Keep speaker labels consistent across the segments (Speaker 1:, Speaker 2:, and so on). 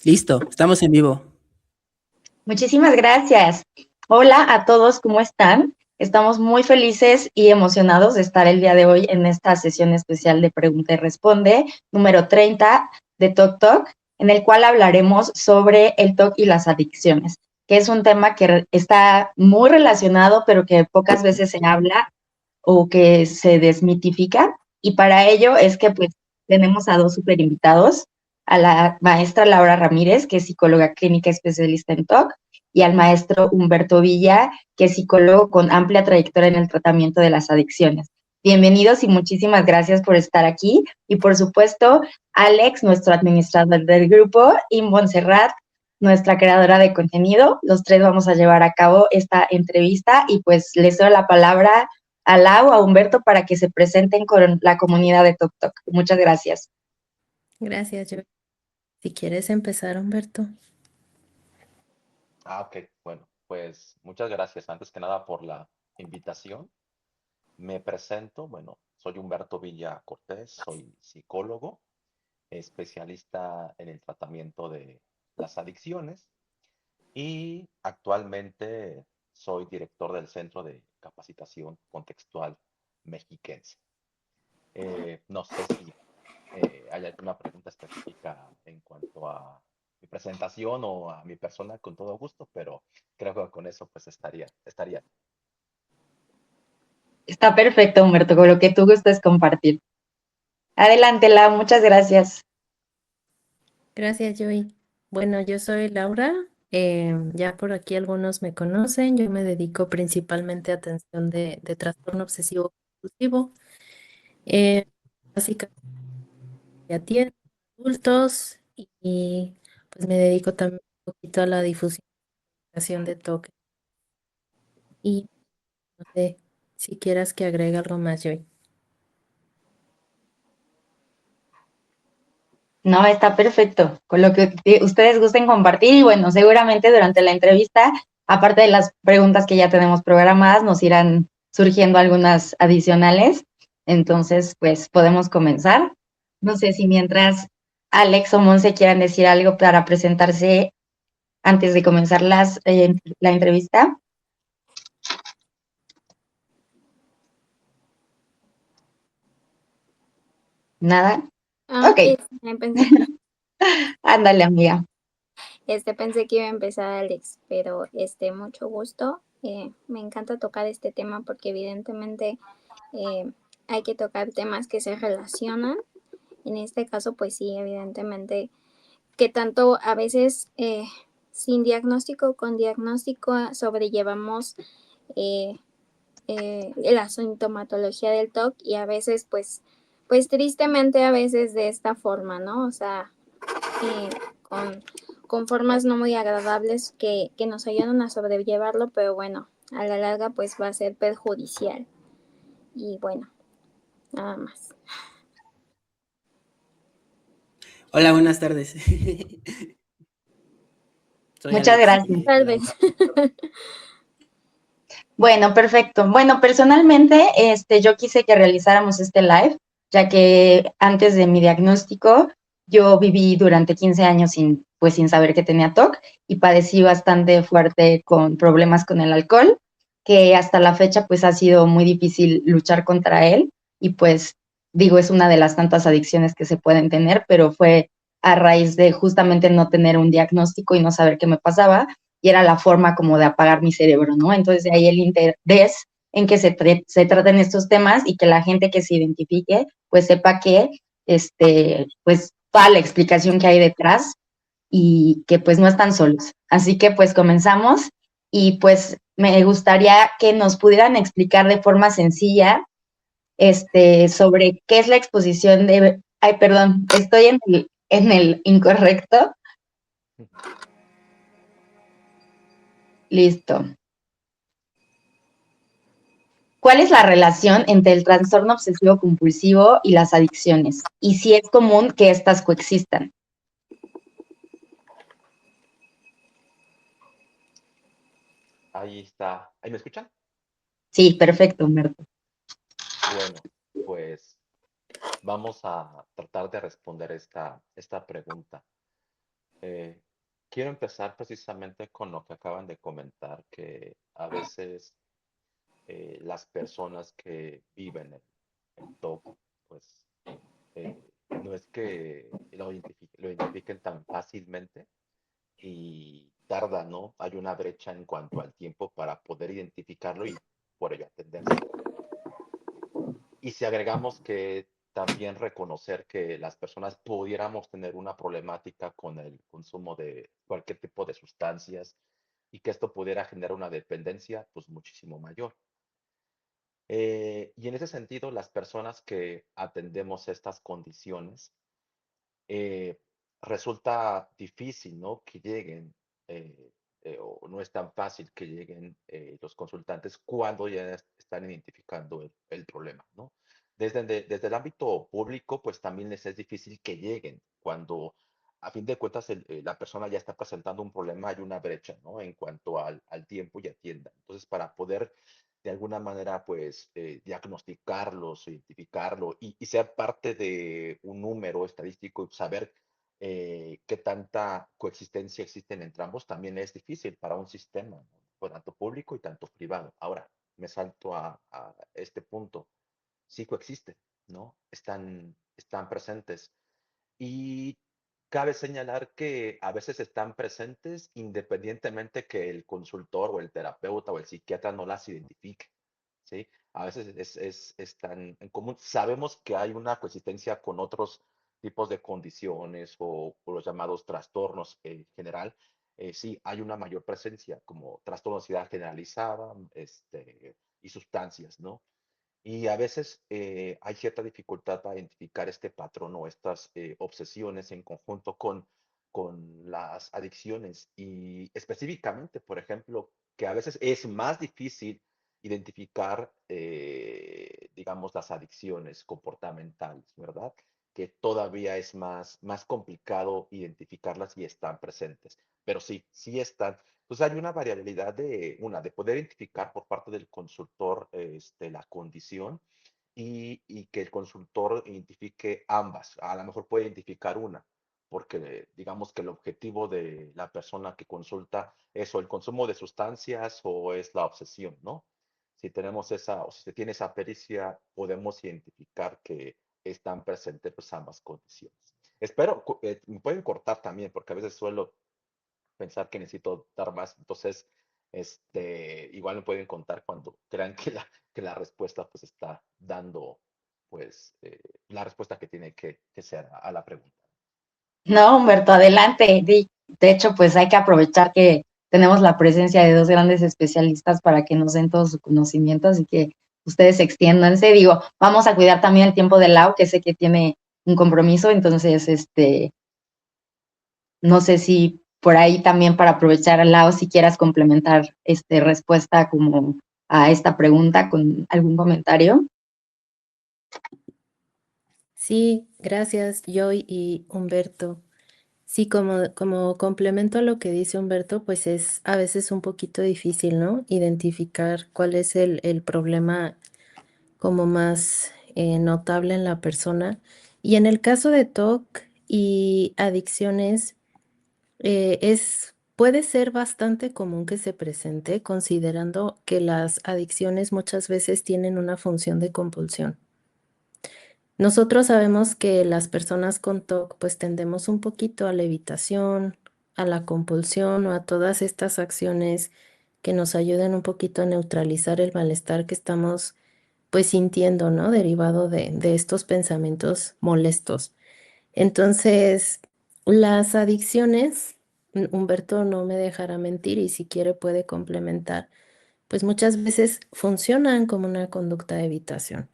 Speaker 1: Listo, estamos en vivo.
Speaker 2: Muchísimas gracias. Hola a todos, ¿cómo están? Estamos muy felices y emocionados de estar el día de hoy en esta sesión especial de Pregunta y Responde, número 30 de Talk Talk, en el cual hablaremos sobre el TOC y las adicciones, que es un tema que está muy relacionado, pero que pocas veces se habla o que se desmitifica. Y para ello es que pues tenemos a dos super invitados, a la maestra Laura Ramírez, que es psicóloga clínica especialista en TOC, y al maestro Humberto Villa, que es psicólogo con amplia trayectoria en el tratamiento de las adicciones. Bienvenidos y muchísimas gracias por estar aquí. Y por supuesto, Alex, nuestro administrador del grupo, y Montserrat, nuestra creadora de contenido. Los tres vamos a llevar a cabo esta entrevista y pues les doy la palabra a Lau, a Humberto, para que se presenten con la comunidad de TokTok. Muchas gracias.
Speaker 3: Gracias, yo. Si quieres empezar, Humberto.
Speaker 4: Ok, bueno, pues muchas gracias antes que nada por la invitación. Me presento, bueno, soy Humberto Villa Cortés, soy psicólogo, especialista en el tratamiento de las adicciones y actualmente soy director del Centro de Capacitación Contextual Mexiquense. No sé si hay alguna pregunta específica en cuanto a mi presentación o a mi persona, con todo gusto, pero creo que con eso pues estaría.
Speaker 2: Está perfecto, Humberto, con lo que tú gustes compartir. Adelante, Lau, muchas gracias.
Speaker 3: Gracias, Joey. Bueno, yo soy Laura. Ya por aquí algunos me conocen. Yo me dedico principalmente a atención de trastorno obsesivo compulsivo. Básicamente atiendo adultos y pues me dedico también un poquito a la difusión de toque. Y no sé si quieras que agregue algo más, Joey.
Speaker 2: No, está perfecto, con lo que ustedes gusten compartir y bueno, seguramente durante la entrevista, aparte de las preguntas que ya tenemos programadas, nos irán surgiendo algunas adicionales. Entonces, pues podemos comenzar. No sé si mientras Alex o Monse quieran decir algo para presentarse antes de comenzar la entrevista. Nada. Ok, ándale, amiga.
Speaker 5: Pensé que iba a empezar Alex, pero mucho gusto. Me encanta tocar este tema porque evidentemente hay que tocar temas que se relacionan. En este caso, pues sí, evidentemente que tanto a veces sin diagnóstico, con diagnóstico, sobrellevamos la sintomatología del TOC y a veces, pues tristemente a veces de esta forma, ¿no? O sea, con formas no muy agradables que nos ayudan a sobrellevarlo, pero bueno, a la larga pues va a ser perjudicial. Y bueno, nada más.
Speaker 1: Hola, buenas tardes. Soy
Speaker 2: Muchas
Speaker 1: Alex.
Speaker 2: gracias.
Speaker 5: Tal vez.
Speaker 2: Bueno, perfecto. Bueno, personalmente, yo quise que realizáramos este live, ya que antes de mi diagnóstico, yo viví durante 15 años sin saber que tenía TOC y padecí bastante fuerte con problemas con el alcohol, que hasta la fecha pues ha sido muy difícil luchar contra él y pues digo, es una de las tantas adicciones que se pueden tener, pero fue a raíz de justamente no tener un diagnóstico y no saber qué me pasaba y era la forma como de apagar mi cerebro, ¿no? Entonces de ahí el interés en que se traten estos temas y que la gente que se identifique, pues sepa que, pues toda la explicación que hay detrás y que pues no están solos. Así que pues comenzamos y pues me gustaría que nos pudieran explicar de forma sencilla, sobre qué es la exposición de, ay, perdón, estoy en el incorrecto. Listo. ¿Cuál es la relación entre el trastorno obsesivo compulsivo y las adicciones? Y si es común que estas coexistan.
Speaker 4: Ahí está. ¿Ahí me escuchan?
Speaker 2: Sí, perfecto, Humberto.
Speaker 4: Bueno, pues vamos a tratar de responder esta pregunta. Eh, quiero empezar precisamente con lo que acaban de comentar, que a veces las personas que viven en TOC, pues no es que lo identifiquen tan fácilmente y tarda, ¿no? Hay una brecha en cuanto al tiempo para poder identificarlo y por ello atenderse. Y si agregamos que también reconocer que las personas pudiéramos tener una problemática con el consumo de cualquier tipo de sustancias y que esto pudiera generar una dependencia, pues muchísimo mayor. Y en ese sentido, las personas que atendemos estas condiciones, eh, resulta difícil, ¿no? Que lleguen, eh, o no es tan fácil que lleguen los consultantes cuando ya están identificando el problema, ¿no? Desde el ámbito público, pues también les es difícil que lleguen cuando, a fin de cuentas, la persona ya está presentando un problema, hay una brecha, ¿no? En cuanto al tiempo y atienda. Entonces, para poder de alguna manera, pues, diagnosticarlos, identificarlo y ser parte de un número estadístico y saber qué tanta coexistencia existen entre ambos, también es difícil para un sistema, ¿no? Pues, tanto público y tanto privado. Ahora, me salto a este punto. Sí coexisten, ¿no? Están presentes. Y cabe señalar que a veces están presentes independientemente que el consultor o el terapeuta o el psiquiatra no las identifique, ¿sí? A veces es tan en común. Sabemos que hay una coexistencia con otros tipos de condiciones o los llamados trastornos en general. Sí, hay una mayor presencia como trastorno de ansiedad generalizada, y sustancias, ¿no? Y a veces hay cierta dificultad para identificar este patrón o estas obsesiones en conjunto con las adicciones. Y específicamente, por ejemplo, que a veces es más difícil identificar, digamos, las adicciones comportamentales, ¿verdad? Que todavía es más complicado identificarlas y están presentes. Pero sí, sí están. Entonces hay una variabilidad de poder identificar por parte del consultor la condición y que el consultor identifique ambas. A lo mejor puede identificar una, porque digamos que el objetivo de la persona que consulta es o el consumo de sustancias o es la obsesión, ¿no? Si tenemos esa, o si se tiene esa pericia, podemos identificar que están presentes pues ambas condiciones. Espero, me pueden cortar también, porque a veces suelo pensar que necesito dar más. Entonces, igual me pueden contar cuando crean que la respuesta pues está dando pues la respuesta que tiene que ser a la pregunta.
Speaker 2: No, Humberto, adelante. De hecho, pues hay que aprovechar que tenemos la presencia de dos grandes especialistas para que nos den todo su conocimiento, así que ustedes extiéndanse. Digo, vamos a cuidar también el tiempo de Lau, que sé que tiene un compromiso, entonces, no sé si por ahí también para aprovechar a Lau, si quieras complementar respuesta como a esta pregunta con algún comentario.
Speaker 3: Sí, gracias, Joy y Humberto. Sí, como complemento a lo que dice Humberto, pues es a veces un poquito difícil, ¿no? Identificar cuál es el problema como más notable en la persona. Y en el caso de TOC y adicciones, puede ser bastante común que se presente, considerando que las adicciones muchas veces tienen una función de compulsión. Nosotros sabemos que las personas con TOC pues tendemos un poquito a la evitación, a la compulsión o a todas estas acciones que nos ayuden un poquito a neutralizar el malestar que estamos pues sintiendo, ¿no? Derivado de estos pensamientos molestos. Entonces, las adicciones, Humberto no me dejará mentir y si quiere puede complementar, pues muchas veces funcionan como una conducta de evitación.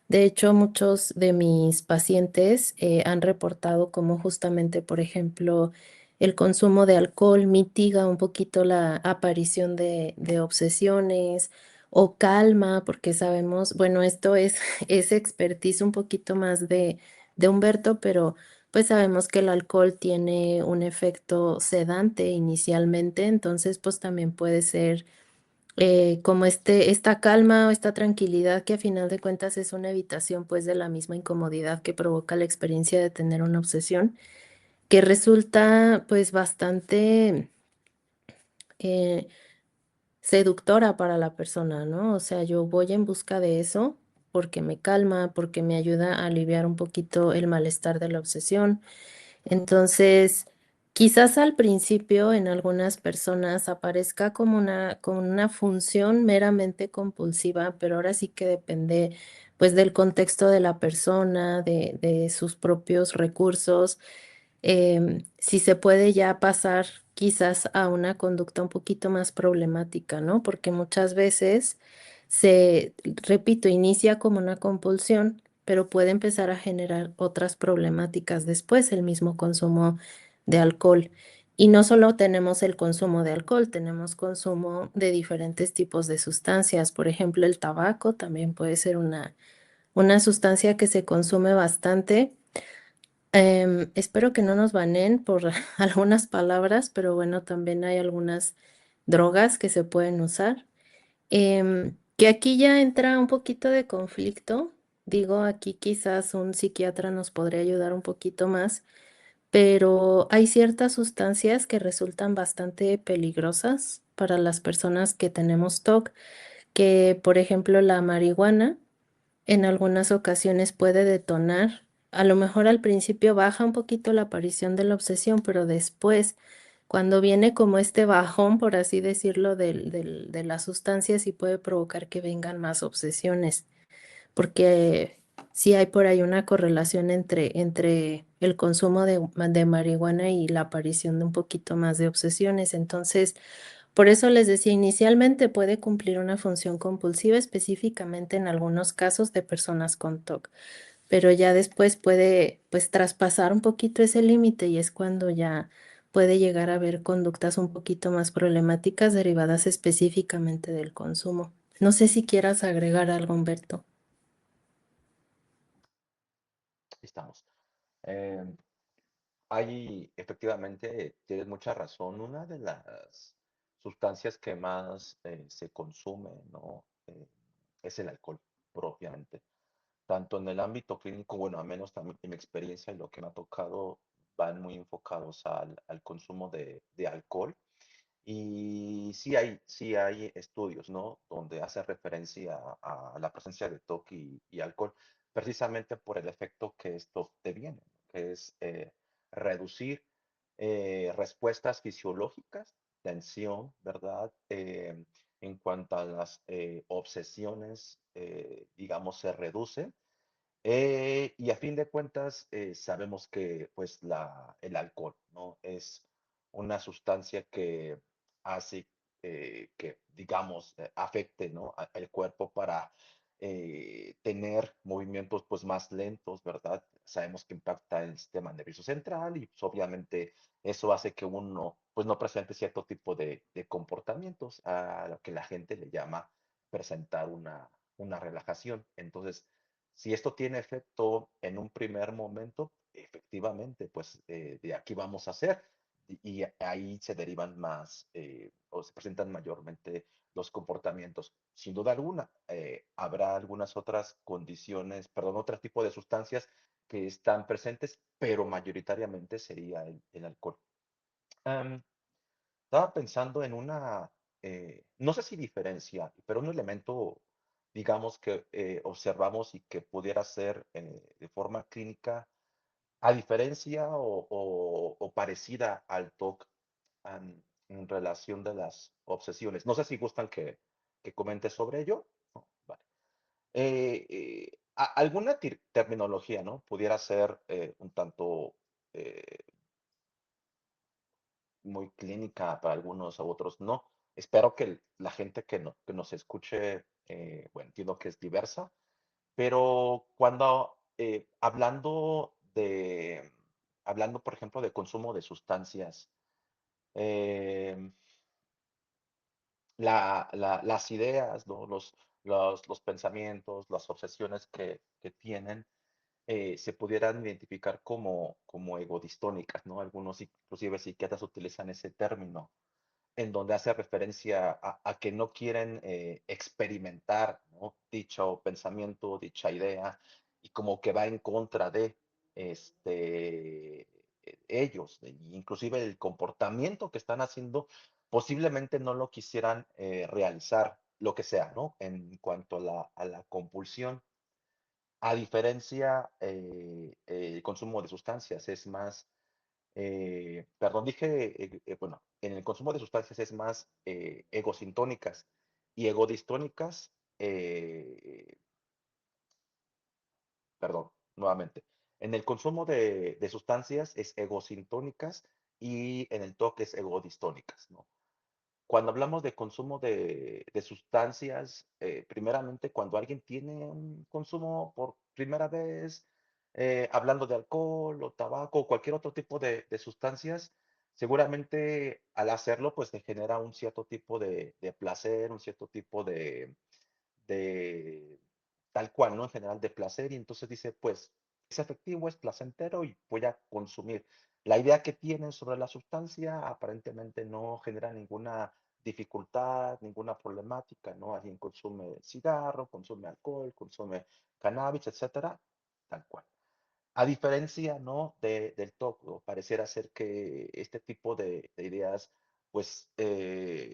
Speaker 3: De hecho, muchos de mis pacientes han reportado cómo justamente, por ejemplo, el consumo de alcohol mitiga un poquito la aparición de obsesiones o calma, porque sabemos, bueno, esto es, es expertise un poquito más de Humberto, pero pues sabemos que el alcohol tiene un efecto sedante inicialmente, entonces pues también puede ser como esta calma o esta tranquilidad que a final de cuentas es una evitación pues de la misma incomodidad que provoca la experiencia de tener una obsesión. que resulta pues bastante eh, seductora para la persona, ¿no? O sea, yo voy en busca de eso porque me calma, porque me ayuda a aliviar un poquito el malestar de la obsesión. Entonces, quizás al principio en algunas personas aparezca como una función meramente compulsiva, pero ahora sí que depende pues del contexto de la persona, de sus propios recursos, si se puede ya pasar quizás a una conducta un poquito más problemática, ¿no? Porque muchas veces repito, inicia como una compulsión, pero puede empezar a generar otras problemáticas después, el mismo consumo de alcohol. Y no solo tenemos el consumo de alcohol, tenemos consumo de diferentes tipos de sustancias. Por ejemplo, el tabaco también puede ser una sustancia que se consume bastante. Espero que no nos baneen por algunas palabras, pero bueno, también hay algunas drogas que se pueden usar. Que aquí ya entra un poquito de conflicto. Digo, aquí quizás un psiquiatra nos podría ayudar un poquito más, pero hay ciertas sustancias que resultan bastante peligrosas para las personas que tenemos TOC, que por ejemplo la marihuana en algunas ocasiones puede detonar. A lo mejor al principio baja un poquito la aparición de la obsesión, pero después, cuando viene como este bajón, por así decirlo, de la sustancia, sí puede provocar que vengan más obsesiones, porque sí hay por ahí una correlación entre el consumo de marihuana y la aparición de un poquito más de obsesiones. Entonces, por eso les decía, inicialmente puede cumplir una función compulsiva específicamente en algunos casos de personas con TOC, pero ya después puede pues traspasar un poquito ese límite y es cuando ya puede llegar a haber conductas un poquito más problemáticas derivadas específicamente del consumo. No sé si quieras agregar algo, Humberto.
Speaker 4: Estamos. Eh, Hay, efectivamente, tienes mucha razón. Una de las sustancias que más se consume, ¿no? Es el alcohol, propiamente. Tanto en el ámbito clínico, bueno, al menos también en mi experiencia y lo que me ha tocado, van muy enfocados al consumo de alcohol. Y sí hay estudios, ¿no? Donde hace referencia a la presencia de TOC y alcohol, precisamente por el efecto que esto te viene, que es reducir respuestas fisiológicas, tensión, ¿verdad? En cuanto a las obsesiones, digamos, se reducen y a fin de cuentas, sabemos que pues el alcohol, ¿no? Es una sustancia que hace que, digamos, afecte, ¿no? El cuerpo para tener movimientos pues más lentos, ¿verdad? Sabemos que impacta el sistema nervioso central y pues, obviamente eso hace que uno pues no presente cierto tipo de comportamientos a lo que la gente le llama presentar una relajación. Entonces, si esto tiene efecto en un primer momento, efectivamente, pues de aquí vamos a hacer. Y ahí se derivan más o se presentan mayormente los comportamientos. Sin duda alguna, habrá algunas otras condiciones, perdón, otro tipo de sustancias que están presentes, pero mayoritariamente sería el alcohol. Am, Estaba pensando en no sé si diferencia, pero un elemento, digamos, que observamos y que pudiera ser de forma clínica, a diferencia o parecida al TOC en relación de las obsesiones. No sé si gustan que comente sobre ello. No, vale. Alguna terminología, ¿no? Pudiera ser un tanto eh, muy clínica para algunos, a otros no. Espero que la gente que nos escuche, bueno, entiendo que es diversa, pero cuando hablando, por ejemplo, de consumo de sustancias, eh, las ideas, ¿no? Los pensamientos, las obsesiones que tienen, se pudieran identificar como egodistónicas, ¿no? Algunos inclusive psiquiatras utilizan ese término en donde hace referencia a que no quieren experimentar, ¿no? Dicho pensamiento, dicha idea, y como que va en contra de, este, ellos, inclusive el comportamiento que están haciendo, posiblemente no lo quisieran realizar, lo que sea, ¿no? En cuanto a la compulsión. A diferencia, el consumo de sustancias es más, perdón, dije, bueno, en el consumo de sustancias es más egosintónicas y egodistónicas, perdón, nuevamente. En el consumo de sustancias es egosintónicas y en el toque es egodistónicas, ¿no? Cuando hablamos de consumo de sustancias, primeramente cuando alguien tiene un consumo por primera vez, hablando de alcohol o tabaco o cualquier otro tipo de sustancias, seguramente al hacerlo pues le genera un cierto tipo de placer, un cierto tipo de tal cual, ¿no? En general de placer y entonces dice pues es efectivo, es placentero y voy a consumir. La idea que tienen sobre la sustancia aparentemente no genera ninguna dificultad, ninguna problemática, ¿no? Alguien consume cigarro, consume alcohol, consume cannabis, etcétera, tal cual. A diferencia, ¿no? Del TOC, pareciera ser que este tipo de ideas, pues,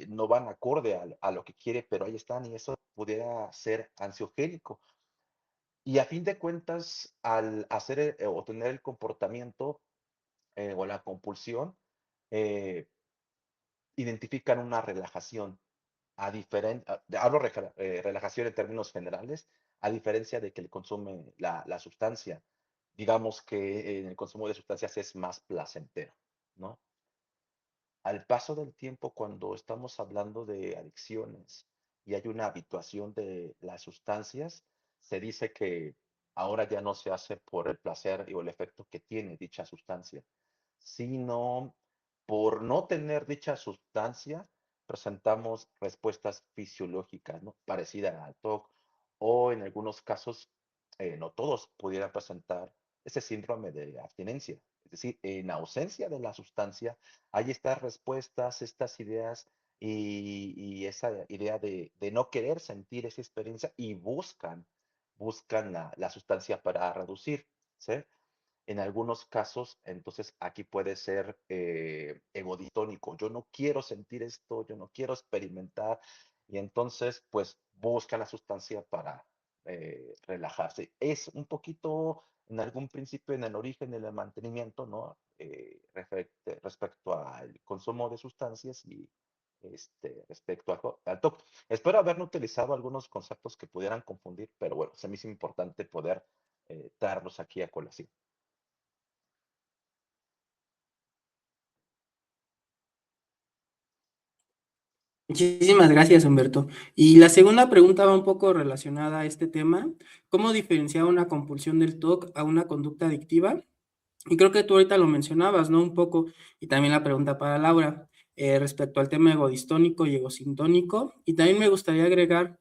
Speaker 4: no van acorde a lo que quiere, pero ahí están y eso pudiera ser ansiogénico. Y a fin de cuentas, al hacer o tener el comportamiento o la compulsión, eh, identifican una relajación. Hablo relajación en términos generales, a diferencia de que el consume la sustancia. Digamos que en el consumo de sustancias es más placentero, ¿no? Al paso del tiempo, cuando estamos hablando de adicciones y hay una habituación de las sustancias, se dice que ahora ya no se hace por el placer o el efecto que tiene dicha sustancia, sino por no tener dicha sustancia, presentamos respuestas fisiológicas, ¿no? Parecidas al TOC o en algunos casos, no todos pudieran presentar ese síndrome de abstinencia. Es decir, en ausencia de la sustancia, hay estas respuestas, estas ideas y esa idea de no querer sentir esa experiencia y buscan la sustancia para reducir, ¿sí? En algunos casos, entonces aquí puede ser egoditónico. Yo no quiero sentir esto, yo no quiero experimentar y entonces pues busca la sustancia para relajarse. Es un poquito en algún principio en el origen, en el mantenimiento, ¿no? Respecto al consumo de sustancias y respecto al TOC. Espero haber utilizado algunos conceptos que pudieran confundir, pero bueno, se me hizo importante poder traerlos aquí a colación.
Speaker 1: Muchísimas gracias, Humberto. Y la segunda pregunta va un poco relacionada a este tema. ¿Cómo diferenciar una compulsión del TOC a una conducta adictiva? Y creo que tú ahorita lo mencionabas, ¿no? Un poco, y también la pregunta para Laura, respecto al tema egodistónico y egosintónico. Y también me gustaría agregar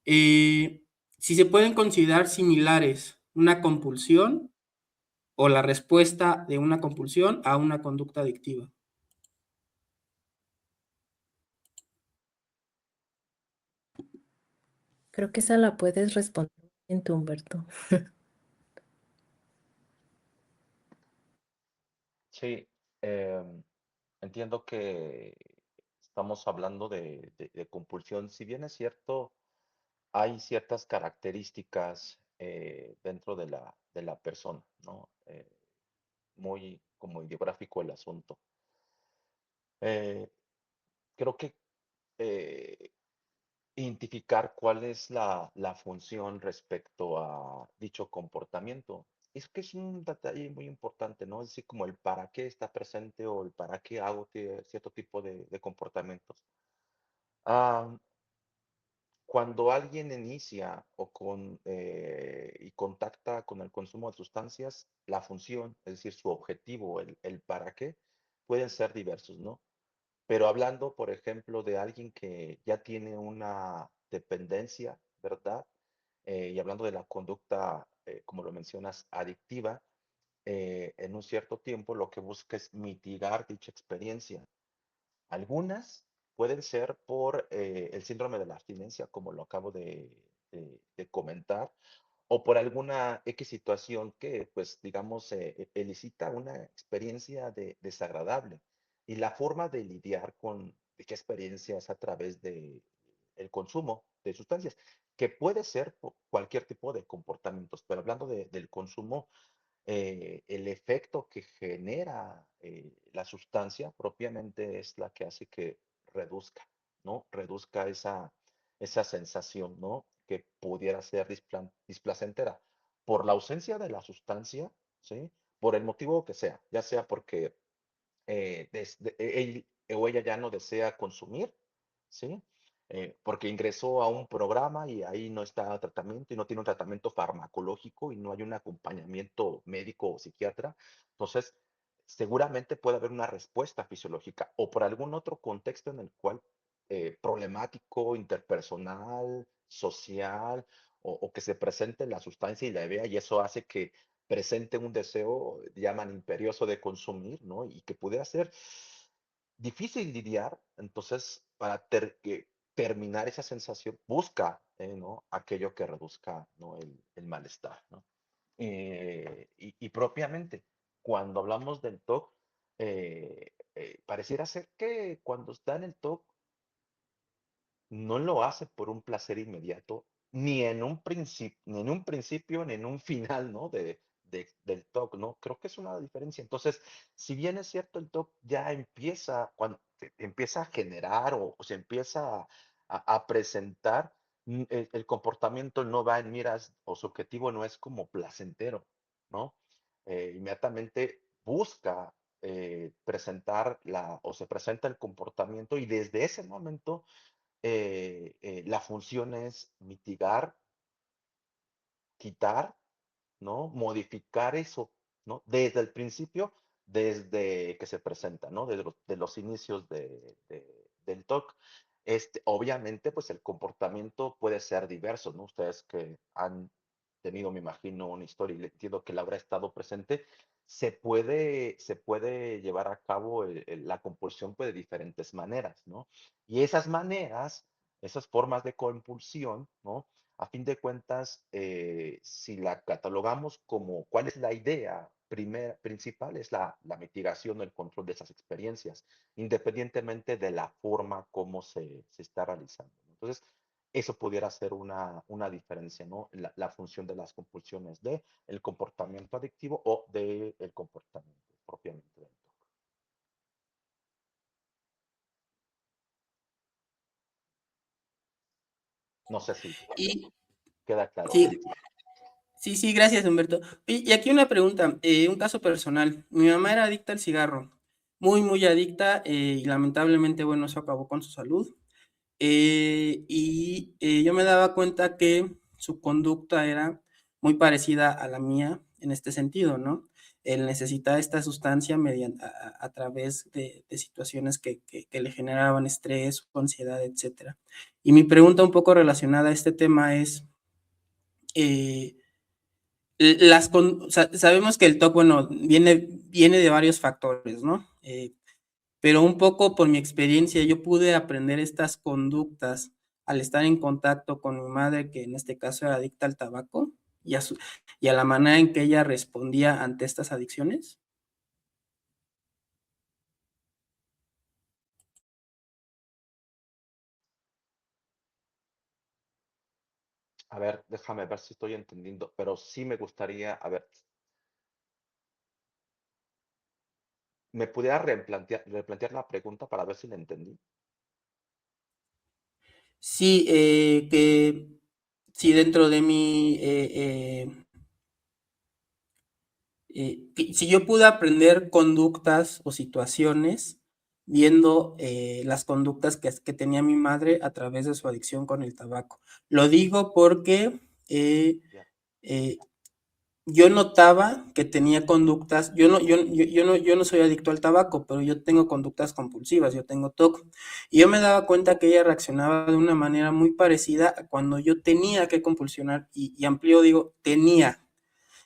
Speaker 1: si se pueden considerar similares una compulsión o la respuesta de una compulsión a una conducta adictiva.
Speaker 3: Creo que esa la puedes responder en tu, Humberto.
Speaker 4: Sí, entiendo que estamos hablando de compulsión. Si bien es cierto, hay ciertas características dentro de la persona, ¿no? Muy como ideográfico el asunto. Eh, Creo que eh, identificar cuál es la función respecto a dicho comportamiento. Es que es un detalle muy importante, ¿no? Es decir, como el para qué está presente o el para qué hago cierto tipo de comportamientos. Ah, Cuando alguien inicia y contacta con el consumo de sustancias, la función, es decir, su objetivo, el para qué, pueden ser diversos, ¿no? Pero hablando, por ejemplo, de alguien que ya tiene una dependencia, ¿verdad? Y hablando de la conducta, como lo mencionas, adictiva, en un cierto tiempo lo que busca es mitigar dicha experiencia. Algunas pueden ser por el síndrome de la abstinencia, como lo acabo de comentar, o por alguna X situación que, pues, digamos, elicita una experiencia desagradable. Y la forma de lidiar con dicha experiencia es a través de el consumo de sustancias, que puede ser cualquier tipo de comportamientos, pero hablando del consumo, el efecto que genera la sustancia propiamente es la que hace que reduzca, ¿no? Reduzca esa sensación, ¿no? Que pudiera ser displacentera por la ausencia de la sustancia, ¿sí? Por el motivo que sea, ya sea porque él o ella ya no desea consumir, ¿sí? Porque ingresó a un programa y ahí no está tratamiento y no tiene un tratamiento farmacológico y no hay un acompañamiento médico o psiquiatra. Entonces, seguramente puede haber una respuesta fisiológica o por algún otro contexto en el cual problemático, interpersonal, social, o que se presente la sustancia y la vea y eso hace que presente un deseo, llaman imperioso de consumir, ¿no? Y que pudiera ser difícil lidiar, entonces para terminar esa sensación, busca, ¿no? Aquello que reduzca, ¿no? El malestar, ¿no? Y propiamente, cuando hablamos del TOC, pareciera ser que cuando está en el TOC no lo hace por un placer inmediato, ni en un principio, ni en un final, ¿no? Del TOC, ¿no? Creo que es una diferencia. Entonces, si bien es cierto, el TOC ya empieza, cuando empieza a generar o se empieza a presentar, el comportamiento no va en miras o su objetivo no es como placentero, ¿no? Inmediatamente busca presentar o se presenta el comportamiento y desde ese momento la función es mitigar, quitar, ¿no? Modificar eso, ¿no? Desde el principio, desde que se presenta, ¿no? Desde de los inicios del TOC. Obviamente, pues el comportamiento puede ser diverso, ¿no? Ustedes que han tenido, me imagino, una historia y entiendo que la habrá estado presente, se puede llevar a cabo la compulsión pues, de diferentes maneras, ¿no? Y esas maneras, esas formas de compulsión, ¿no? A fin de cuentas, si la catalogamos como cuál es la idea principal, es la mitigación o el control de esas experiencias, independientemente de la forma como se está realizando. Entonces, eso pudiera ser una diferencia, ¿no? La función de las compulsiones de el comportamiento adictivo o del comportamiento propiamente del TOC. No sé si
Speaker 1: Y
Speaker 4: queda claro,
Speaker 1: sí,
Speaker 4: Santi.
Speaker 1: sí, gracias, Humberto. Y aquí una pregunta, un caso personal. Mi mamá era adicta al cigarro, muy adicta, y lamentablemente, bueno, eso acabó con su salud. Yo me daba cuenta que su conducta era muy parecida a la mía en este sentido, ¿no? Él necesitaba esta sustancia mediante, a través de situaciones que le generaban estrés, ansiedad, etcétera. Y mi pregunta un poco relacionada a este tema es, eh, sabemos que el TOC, bueno, viene de varios factores, ¿no? Pero un poco por mi experiencia, yo pude aprender estas conductas al estar en contacto con mi madre, que en este caso era adicta al tabaco, y a la manera en que ella respondía ante estas adicciones.
Speaker 4: A ver, déjame ver si estoy entendiendo, pero sí me gustaría, a ver, ¿me pudiera replantear la pregunta para ver si la entendí?
Speaker 1: Sí, que si dentro de mi si yo pude aprender conductas o situaciones viendo las conductas que tenía mi madre a través de su adicción con el tabaco. Lo digo porque
Speaker 4: Ya.
Speaker 1: eh, yo notaba que tenía conductas, yo no soy adicto al tabaco, pero yo tengo conductas compulsivas, yo tengo TOC, y yo me daba cuenta que ella reaccionaba de una manera muy parecida a cuando yo tenía que compulsionar, y amplio digo,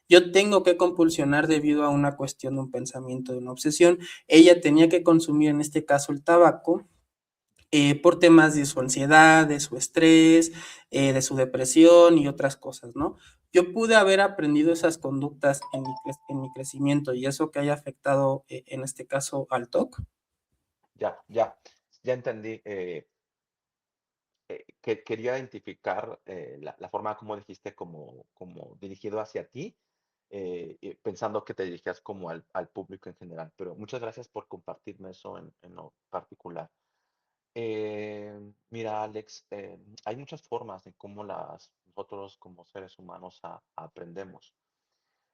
Speaker 1: yo tengo que compulsionar debido a una cuestión de un pensamiento, de una obsesión. Ella tenía que consumir, en este caso, el tabaco, por temas de su ansiedad, de su estrés, de su depresión y otras cosas, ¿no? yo pude haber aprendido esas conductas en mi crecimiento y eso que haya afectado en este caso al TOC.
Speaker 4: Ya entendí. Que quería identificar la forma como dijiste, como dirigido hacia ti, y pensando que te dirigías como al público en general. Pero muchas gracias por compartirme eso en lo particular. Mira, Alex, hay muchas formas en cómo nosotros como seres humanos aprendemos.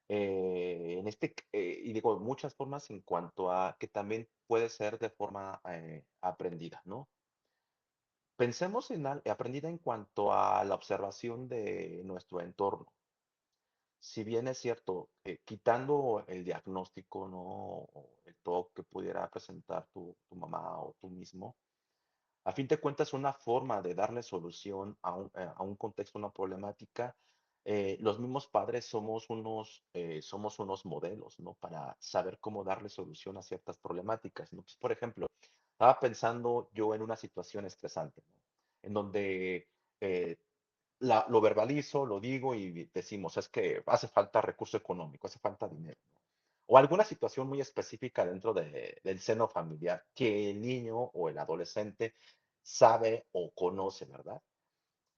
Speaker 4: Y digo muchas formas en cuanto a que también puede ser de forma aprendida, ¿no? Pensemos en aprendida en cuanto a la observación de nuestro entorno. Si bien es cierto, quitando el diagnóstico, ¿no? O el TOC que pudiera presentar tu mamá o tú mismo, a fin de cuentas, una forma de darle solución a un contexto, una problemática, los mismos padres somos unos modelos, ¿no? Para saber cómo darle solución a ciertas problemáticas, ¿no? Pues, por ejemplo, estaba pensando yo en una situación estresante, ¿no? En donde eh, lo verbalizo, lo digo y decimos, es que hace falta recurso económico, hace falta dinero, ¿no? O alguna situación muy específica dentro del seno familiar que el niño o el adolescente sabe o conoce, ¿verdad?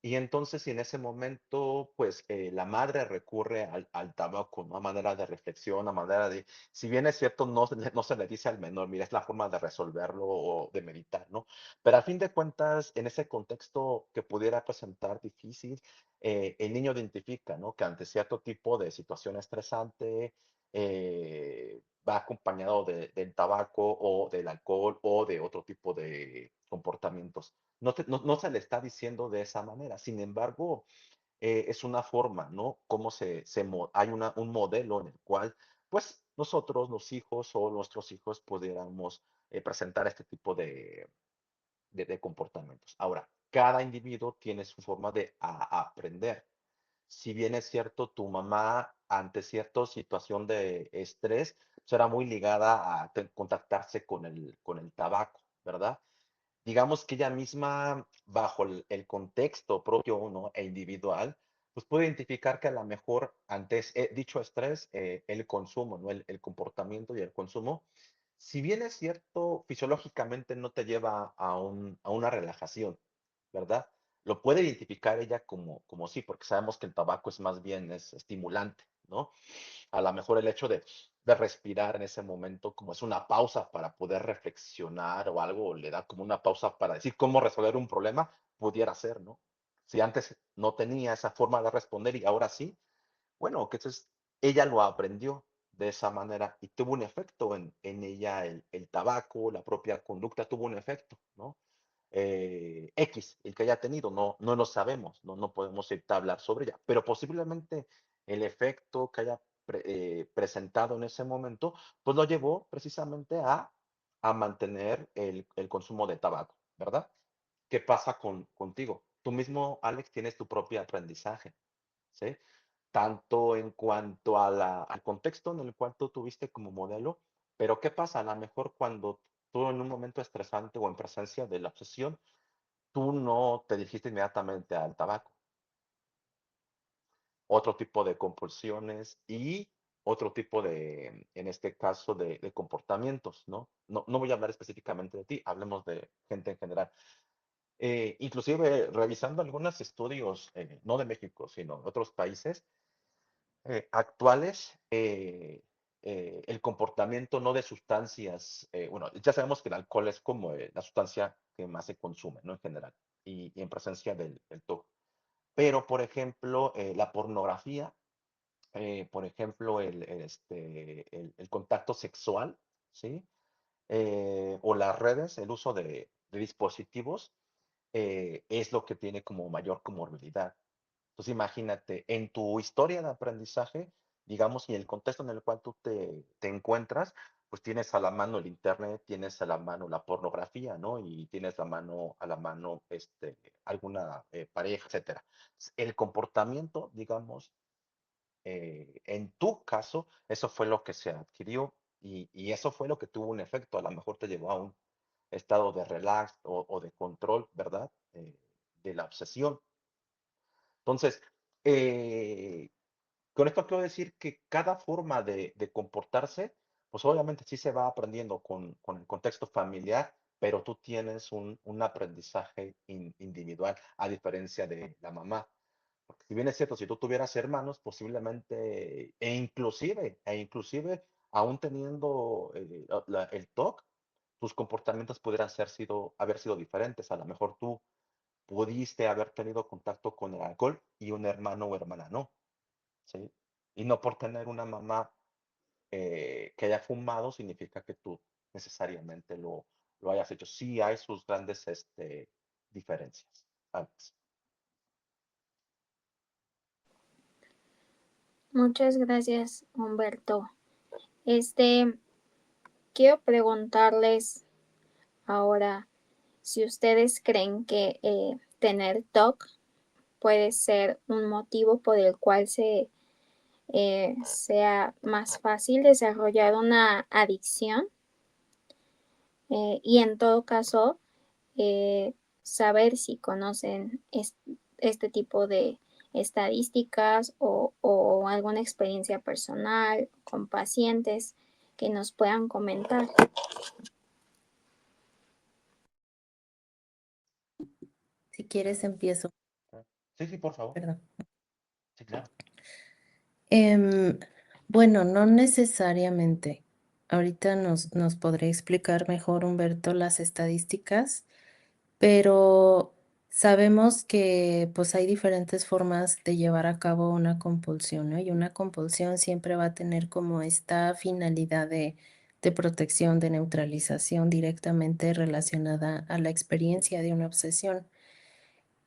Speaker 4: Y entonces, si en ese momento, pues la madre recurre al tabaco, ¿no? A manera de reflexión, a manera de, si bien es cierto, no se le dice al menor, mira, es la forma de resolverlo o de meditar, ¿no? Pero a fin de cuentas, en ese contexto que pudiera presentar difícil, el niño identifica, ¿no? Que ante cierto tipo de situación estresante, va acompañado del tabaco o del alcohol o de otro tipo de comportamientos. No se le está diciendo de esa manera. Sin embargo, es una forma, ¿no? Cómo hay un modelo en el cual, pues, nosotros, los hijos o nuestros hijos, pudiéramos presentar este tipo de comportamientos. Ahora, cada individuo tiene su forma de aprender. Si bien es cierto, tu mamá ante cierta situación de estrés, pues era muy ligada a contactarse con el tabaco, ¿verdad? Digamos que ella misma, bajo el contexto propio, ¿no? E individual, pues puede identificar que a lo mejor ante dicho estrés, el consumo, ¿no? El comportamiento y el consumo, si bien es cierto, fisiológicamente no te lleva a una relajación, ¿verdad? Lo puede identificar ella como sí, porque sabemos que el tabaco es más bien es estimulante, ¿no? A lo mejor el hecho de respirar en ese momento como es una pausa para poder reflexionar o algo, le da como una pausa para decir cómo resolver un problema, pudiera ser, ¿no? Si antes no tenía esa forma de responder y ahora sí, bueno, que entonces ella lo aprendió de esa manera y tuvo un efecto en ella el tabaco, la propia conducta tuvo un efecto, ¿no? X, el que haya tenido, no lo sabemos, no podemos hablar sobre ella, pero posiblemente el efecto que haya presentado en ese momento, pues lo llevó precisamente a mantener el consumo de tabaco, ¿verdad? ¿Qué pasa contigo? Tú mismo, Alex, tienes tu propio aprendizaje, ¿sí? Tanto en cuanto al contexto en el cual tú tuviste como modelo, pero ¿qué pasa? A lo mejor cuando tú en un momento estresante o en presencia de la obsesión, tú no te dirigiste inmediatamente al tabaco, otro tipo de compulsiones y otro tipo en este caso, de comportamientos, ¿no? No voy a hablar específicamente de ti, hablemos de gente en general. Inclusive revisando algunos estudios, no de México, sino de otros países, actuales, el comportamiento no de sustancias, bueno, ya sabemos que el alcohol es como la sustancia que más se consume, ¿no? En general, y en presencia del TOC. Pero, por ejemplo, la pornografía, por ejemplo, el contacto sexual, ¿sí? O las redes, el uso de dispositivos, es lo que tiene como mayor comorbilidad. Entonces, imagínate, en tu historia de aprendizaje, digamos, y el contexto en el cual tú te encuentras, pues tienes a la mano el internet, tienes a la mano la pornografía, ¿no? Y tienes a la mano alguna pareja, etcétera. El comportamiento, digamos, en tu caso, eso fue lo que se adquirió y eso fue lo que tuvo un efecto. A lo mejor te llevó a un estado de relax o de control, ¿verdad? De la obsesión. Entonces, con esto quiero decir que cada forma de comportarse, pues obviamente sí se va aprendiendo con el contexto familiar, pero tú tienes un aprendizaje individual, a diferencia de la mamá. Porque si bien es cierto, si tú tuvieras hermanos, posiblemente, e inclusive, aún teniendo el TOC, tus comportamientos pudieran haber sido diferentes. A lo mejor tú pudiste haber tenido contacto con el alcohol y un hermano o hermana no, ¿sí? Y no por tener una mamá que haya fumado significa que tú necesariamente lo hayas hecho. Sí hay sus grandes diferencias, ¿sabes?
Speaker 5: Muchas gracias, Humberto. Este, quiero preguntarles ahora si ustedes creen que tener TOC puede ser un motivo por el cual sea más fácil desarrollar una adicción, y en todo caso saber si conocen este tipo de estadísticas o alguna experiencia personal con pacientes que nos puedan comentar.
Speaker 3: Si quieres, empiezo.
Speaker 4: Sí, sí, por favor.
Speaker 3: Perdón.
Speaker 4: Sí, claro.
Speaker 3: Em, bueno, no necesariamente. Ahorita nos podré explicar mejor, Humberto, las estadísticas, pero sabemos que pues hay diferentes formas de llevar a cabo una compulsión, ¿no? Y una compulsión siempre va a tener como esta finalidad de protección, de neutralización directamente relacionada a la experiencia de una obsesión.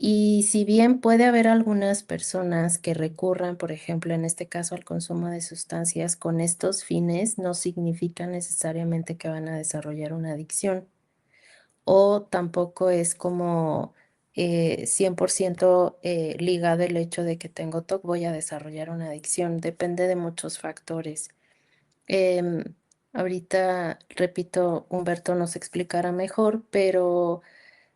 Speaker 3: Y si bien puede haber algunas personas que recurran, por ejemplo, en este caso al consumo de sustancias con estos fines, no significa necesariamente que van a desarrollar una adicción. O tampoco es como 100% ligado el hecho de que tengo TOC, voy a desarrollar una adicción. Depende de muchos factores. Em, Ahorita, repito, Humberto nos explicará mejor, pero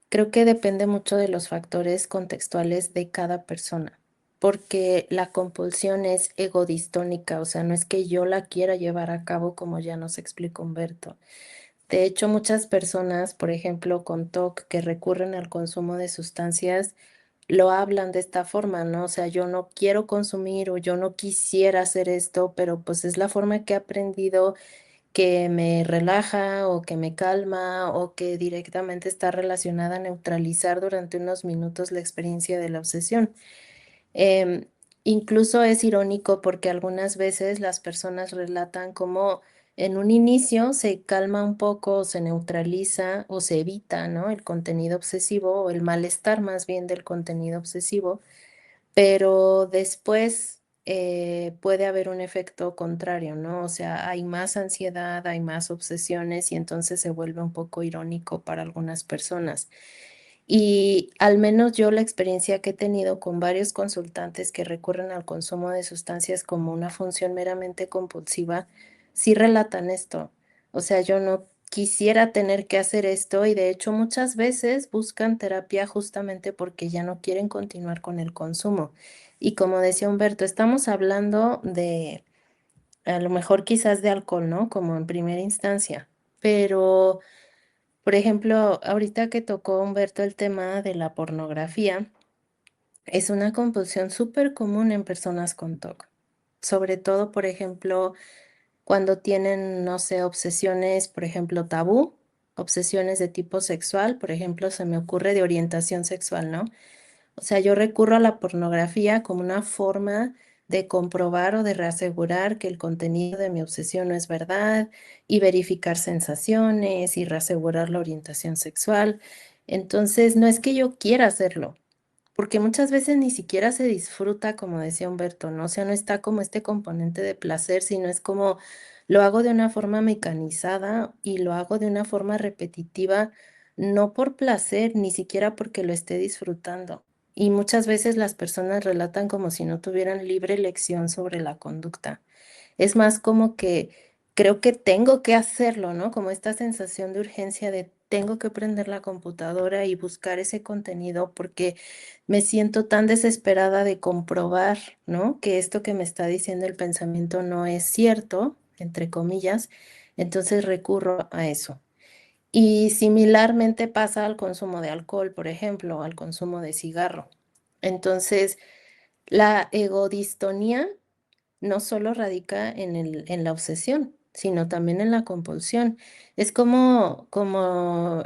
Speaker 3: creo que depende mucho de los factores contextuales de cada persona, porque la compulsión es egodistónica, o sea, no es que yo la quiera llevar a cabo como ya nos explicó Humberto. De hecho, muchas personas, por ejemplo, con TOC que recurren al consumo de sustancias, lo hablan de esta forma, ¿no? O sea, yo no quiero consumir o yo no quisiera hacer esto, pero pues es la forma que he aprendido que me relaja o que me calma o que directamente está relacionada a neutralizar durante unos minutos la experiencia de la obsesión. Em, Incluso es irónico porque algunas veces las personas relatan cómo en un inicio se calma un poco, o se neutraliza o se evita, ¿no? El contenido obsesivo o el malestar más bien del contenido obsesivo, pero después puede haber un efecto contrario, ¿no? O sea, hay más ansiedad, hay más obsesiones y entonces se vuelve un poco irónico para algunas personas. Y al menos yo la experiencia que he tenido con varios consultantes que recurren al consumo de sustancias como una función meramente compulsiva, sí relatan esto. O sea, yo no quisiera tener que hacer esto y de hecho muchas veces buscan terapia justamente porque ya no quieren continuar con el consumo. Y como decía Humberto, estamos hablando de a lo mejor quizás de alcohol, ¿no? Como en primera instancia, pero por ejemplo, ahorita que tocó Humberto el tema de la pornografía, es una compulsión súper común en personas con TOC. Sobre todo, por ejemplo, cuando tienen, no sé, obsesiones, por ejemplo, tabú, obsesiones de tipo sexual, por ejemplo, se me ocurre de orientación sexual, ¿no? O sea, yo recurro a la pornografía como una forma de comprobar o de reasegurar que el contenido de mi obsesión no es verdad y verificar sensaciones y reasegurar la orientación sexual. Entonces, no es que yo quiera hacerlo, porque muchas veces ni siquiera se disfruta, como decía Humberto, ¿no? O sea, no está como este componente de placer, sino es como lo hago de una forma mecanizada y lo hago de una forma repetitiva, no por placer, ni siquiera porque lo esté disfrutando. Y muchas veces las personas relatan como si no tuvieran libre elección sobre la conducta. Es más como que creo que tengo que hacerlo, ¿no? Como esta sensación de urgencia de tengo que prender la computadora y buscar ese contenido porque me siento tan desesperada de comprobar, ¿no? Que esto que me está diciendo el pensamiento no es cierto, entre comillas, entonces recurro a eso. Y similarmente pasa al consumo de alcohol, por ejemplo, al consumo de cigarro. Entonces, la egodistonía no solo radica en la obsesión, sino también en la compulsión. Es como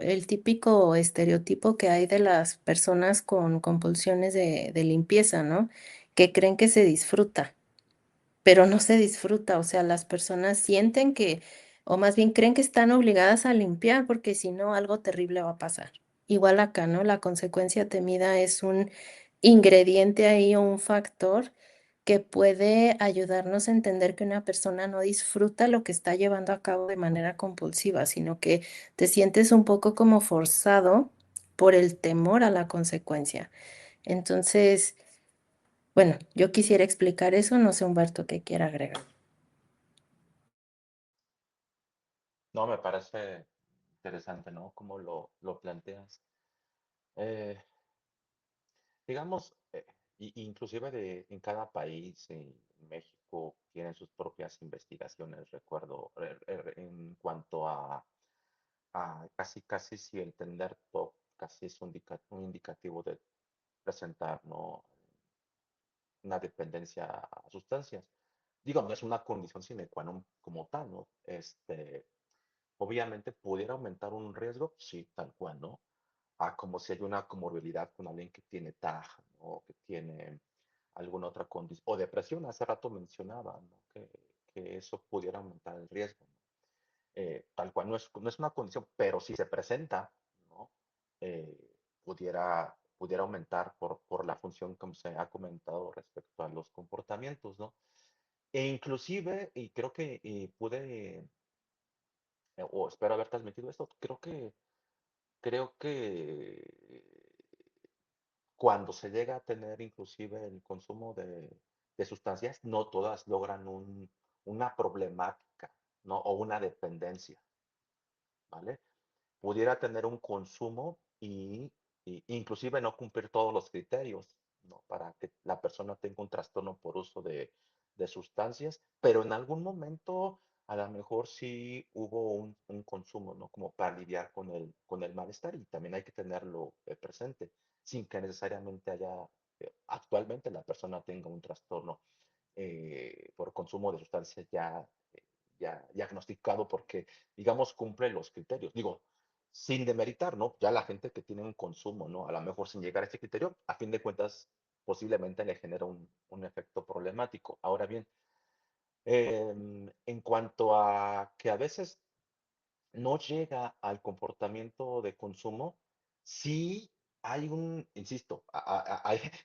Speaker 3: el típico estereotipo que hay de las personas con compulsiones de limpieza, ¿no? Que creen que se disfruta, pero no se disfruta, o sea, las personas sienten que, o más bien creen que están obligadas a limpiar, porque si no, algo terrible va a pasar. Igual acá, ¿no? La consecuencia temida es un ingrediente ahí o un factor que puede ayudarnos a entender que una persona no disfruta lo que está llevando a cabo de manera compulsiva, sino que te sientes un poco como forzado por el temor a la consecuencia. Entonces, bueno, yo quisiera explicar eso, no sé, Humberto, qué quiera agregar.
Speaker 4: No, me parece interesante, ¿no? Cómo lo planteas. Eh, digamos, inclusive en cada país, en México tienen sus propias investigaciones, recuerdo, en cuanto a casi si el tender TOC casi es un indicativo de presentar, ¿no? Una dependencia a sustancias. Digo, no es una condición sine qua non como tal, ¿no? Obviamente pudiera aumentar un riesgo, sí, tal cual, ¿no? Como si hay una comorbilidad con alguien que tiene TAG, ¿no? O que tiene alguna otra condición, o depresión, hace rato mencionaba, ¿no? Que eso pudiera aumentar el riesgo, ¿no? Tal cual no es una condición, pero si se presenta, ¿no? Pudiera aumentar por la función, como se ha comentado respecto a los comportamientos, ¿no? E inclusive, y creo que o espero haber transmitido esto, creo que cuando se llega a tener inclusive el consumo de sustancias, no todas logran una problemática, ¿no? O una dependencia, ¿vale? Pudiera tener un consumo y inclusive no cumplir todos los criterios, ¿no? Para que la persona tenga un trastorno por uso de sustancias, pero en algún momento a lo mejor sí hubo un consumo, ¿no? Como para lidiar con el malestar y también hay que tenerlo presente, sin que necesariamente actualmente la persona tenga un trastorno por consumo de sustancias ya diagnosticado porque, digamos, cumple los criterios. Digo, sin demeritar, ¿no? Ya la gente que tiene un consumo, ¿no? A lo mejor sin llegar a ese criterio, a fin de cuentas, posiblemente le genera un efecto problemático. Ahora bien, en cuanto a que a veces no llega al comportamiento de consumo, sí hay insisto,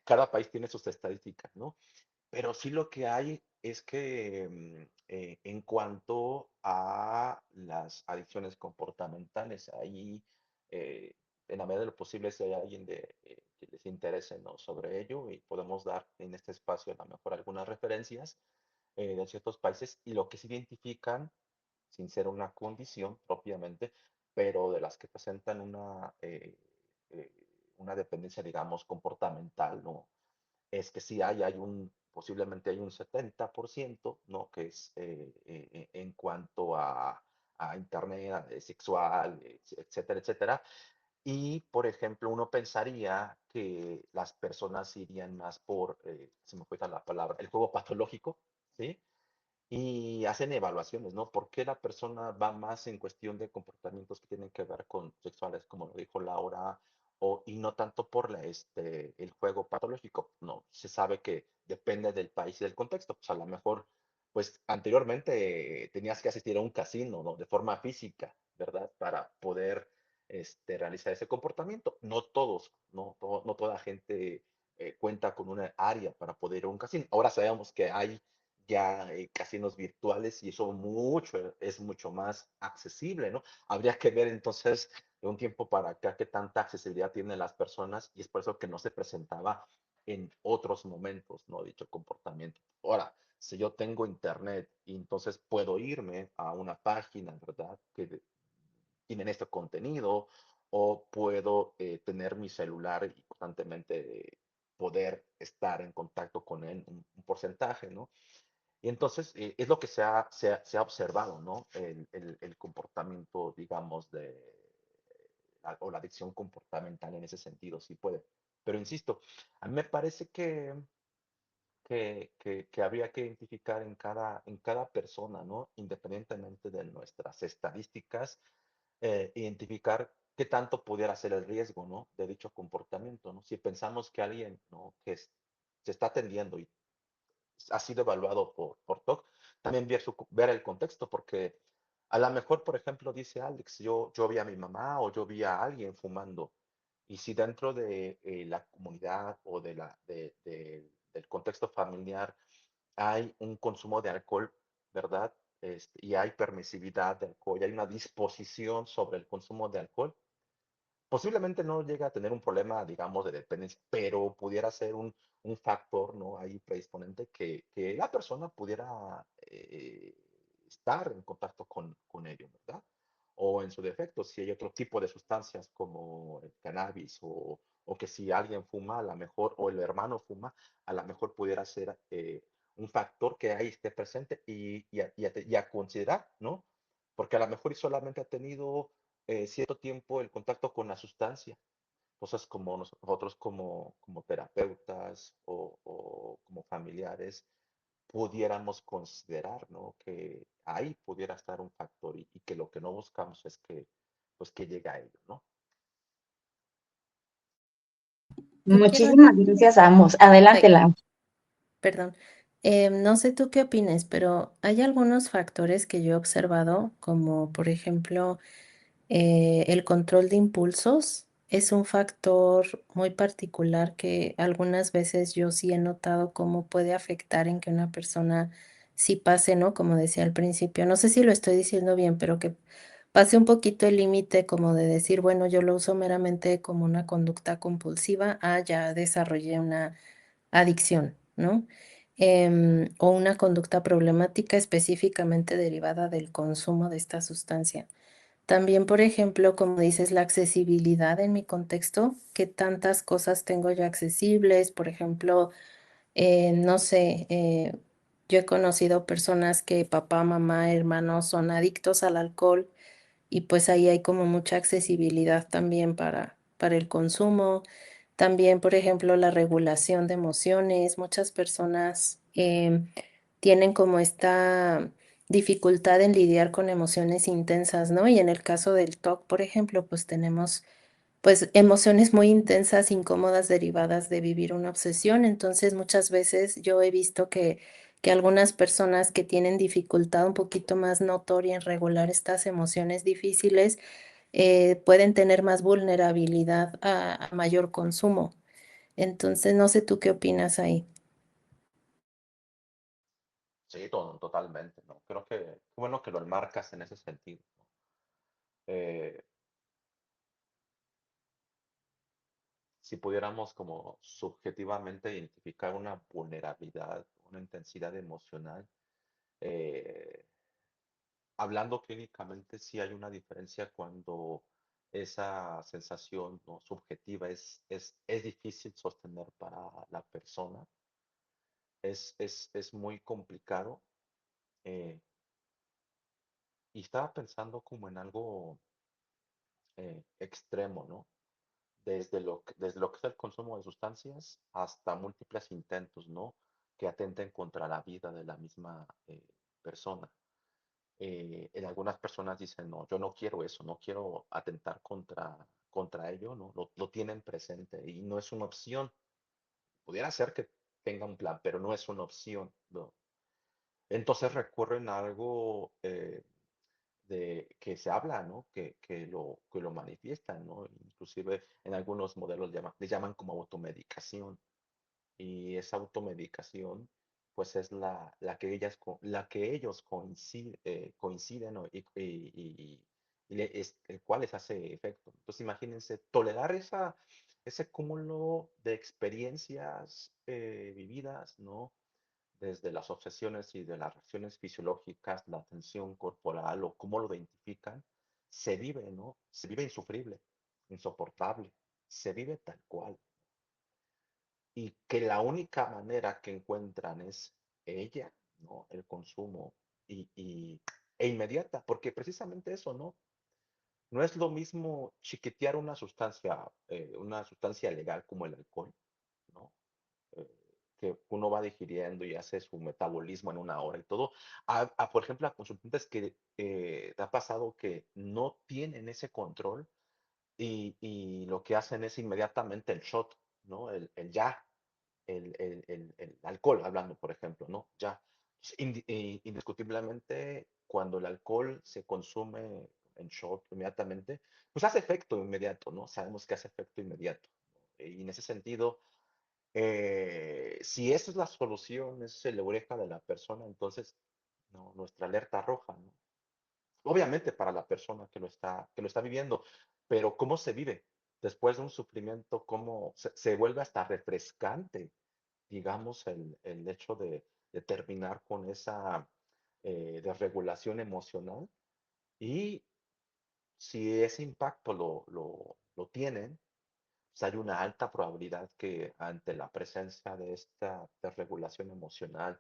Speaker 4: cada país tiene sus estadísticas, ¿no? Pero sí lo que hay es que en cuanto a las adicciones comportamentales, ahí en la medida de lo posible si hay alguien que les interese, ¿no? Sobre ello y podemos dar en este espacio a lo mejor algunas referencias de ciertos países y lo que se identifican sin ser una condición propiamente, pero de las que presentan eh, una dependencia, digamos, comportamental, ¿no? Es que sí posiblemente hay un 70%, ¿no? Que es en cuanto a internet, sexual, etcétera, etcétera. Y, por ejemplo, uno pensaría que las personas irían más se me fue la palabra, el juego patológico, ¿sí? Y hacen evaluaciones, ¿no? ¿Por qué la persona va más en cuestión de comportamientos que tienen que ver con sexuales, como lo dijo Laura, y no tanto por el juego patológico? No, se sabe que depende del país y del contexto. Pues a lo mejor, pues anteriormente tenías que asistir a un casino, ¿no? De forma física, ¿verdad? Para poder realizar ese comportamiento. No todos, ¿no? No toda gente cuenta con una área para poder ir a un casino. Ahora sabemos que hay ya casinos virtuales y eso es mucho más accesible, ¿no? Habría que ver entonces de un tiempo para acá qué tanta accesibilidad tienen las personas y es por eso que no se presentaba en otros momentos, ¿no? Dicho comportamiento. Ahora, si yo tengo internet y entonces puedo irme a una página, ¿verdad? Que tienen este contenido, o puedo tener mi celular y constantemente poder estar en contacto con él un porcentaje, ¿no? Y entonces es lo que se ha observado, ¿no? El comportamiento, digamos, o la adicción comportamental en ese sentido, sí puede. Pero insisto, a mí me parece que habría que identificar en cada persona, ¿no? Independientemente de nuestras estadísticas, identificar qué tanto pudiera ser el riesgo, ¿no? De dicho comportamiento, ¿no? Si pensamos que alguien, ¿no? Se está atendiendo y ha sido evaluado por TOC, también ver el contexto, porque a lo mejor, por ejemplo, dice Alex, yo vi a mi mamá o yo vi a alguien fumando, y si dentro de la comunidad o del contexto familiar hay un consumo de alcohol, ¿verdad? Y hay permisividad de alcohol, y hay una disposición sobre el consumo de alcohol, posiblemente no llega a tener un problema, digamos, de dependencia, pero pudiera ser un factor, ¿no? Ahí predisponente que la persona pudiera estar en contacto con ello, ¿verdad? O en su defecto, si hay otro tipo de sustancias como el cannabis o que si alguien fuma, a lo mejor, o el hermano fuma, a lo mejor pudiera ser un factor que ahí esté presente y a considerar, ¿no? Porque a lo mejor y solamente ha tenido cierto tiempo el contacto con la sustancia, cosas como nosotros como terapeutas o como familiares pudiéramos considerar, ¿no? Que ahí pudiera estar un factor y que lo que no buscamos es que, pues, que llegue a ello, ¿no?
Speaker 3: Yo quiero,
Speaker 2: Muchísimas gracias a ambos.
Speaker 3: ay,
Speaker 2: Adelante, Lau.
Speaker 3: perdón. No sé tú qué opines, pero hay algunos factores que yo he observado, como por ejemplo el control de impulsos. Es un factor muy particular que algunas veces yo sí he notado cómo puede afectar en que una persona sí pase, ¿no? Como decía al principio, no sé si lo estoy diciendo bien, pero que pase un poquito el límite como de decir, bueno, yo lo uso meramente como una conducta compulsiva, ya desarrollé una adicción, ¿no? O una conducta problemática específicamente derivada del consumo de esta sustancia. También, por ejemplo, como dices, la accesibilidad en mi contexto, qué tantas cosas tengo yo accesibles, por ejemplo, no sé, yo he conocido personas que papá, mamá, hermanos son adictos al alcohol y pues ahí hay como mucha accesibilidad también para el consumo. También, por ejemplo, la regulación de emociones. Muchas personas tienen como esta dificultad en lidiar con emociones intensas, ¿no? Y en el caso del TOC, por ejemplo, pues tenemos pues emociones muy intensas, incómodas, derivadas de vivir una obsesión. Entonces, muchas veces yo he visto que algunas personas que tienen dificultad un poquito más notoria en regular estas emociones difíciles, pueden tener más vulnerabilidad a mayor consumo. Entonces, no sé tú qué opinas ahí.
Speaker 4: Sí, totalmente, ¿no? Creo que qué bueno que lo enmarcas en ese sentido, ¿no? Eh, si pudiéramos como subjetivamente identificar una vulnerabilidad, una intensidad emocional, eh, hablando clínicamente, sí hay una diferencia cuando esa sensación, ¿no? Subjetiva es difícil sostener para la persona, es muy complicado. eh, y estaba pensando como en algo extremo, ¿no? Desde lo que es el consumo de sustancias hasta múltiples intentos, ¿no? Que atenten contra la vida de la misma persona. En algunas personas dicen, no, yo no quiero eso, no quiero atentar contra ello, ¿no? Lo tienen presente y no es una opción. Pudiera ser que tenga un plan, pero no es una opción, ¿no? Entonces recurren a algo de que se habla, ¿no? Que lo manifiestan, ¿no? Inclusive en algunos modelos le llaman como automedicación. Y esa automedicación, pues es la que ellos coinciden, ¿no? El cual les hace efecto. Entonces imagínense, tolerar ese cúmulo de experiencias vividas, ¿no? Desde las obsesiones y de las reacciones fisiológicas, la tensión corporal o cómo lo identifican, se vive, ¿no? Se vive insufrible, insoportable, se vive tal cual. Y que la única manera que encuentran es ella, ¿no? El consumo e inmediata, porque precisamente eso, ¿no? No es lo mismo chiquitear una sustancia legal como el alcohol, ¿no? Eh, que uno va digiriendo y hace su metabolismo en una hora y todo. Por ejemplo, a consultantes que te ha pasado que no tienen ese control y lo que hacen es inmediatamente el shot, ¿no? El ya, el alcohol, hablando, por ejemplo, ¿no? Ya. Indiscutiblemente, cuando el alcohol se consume en shot inmediatamente, pues hace efecto inmediato, ¿no? Sabemos que hace efecto inmediato. Y en ese sentido, si esa es la solución, esa es el eureka de la persona, entonces, no, nuestra alerta roja, ¿no? Obviamente para la persona que lo está viviendo, pero ¿cómo se vive? Después de un sufrimiento, ¿cómo se vuelve hasta refrescante, digamos, el hecho de terminar con esa desregulación emocional? Y si ese impacto lo tienen, pues hay una alta probabilidad que ante la presencia de esta desregulación emocional,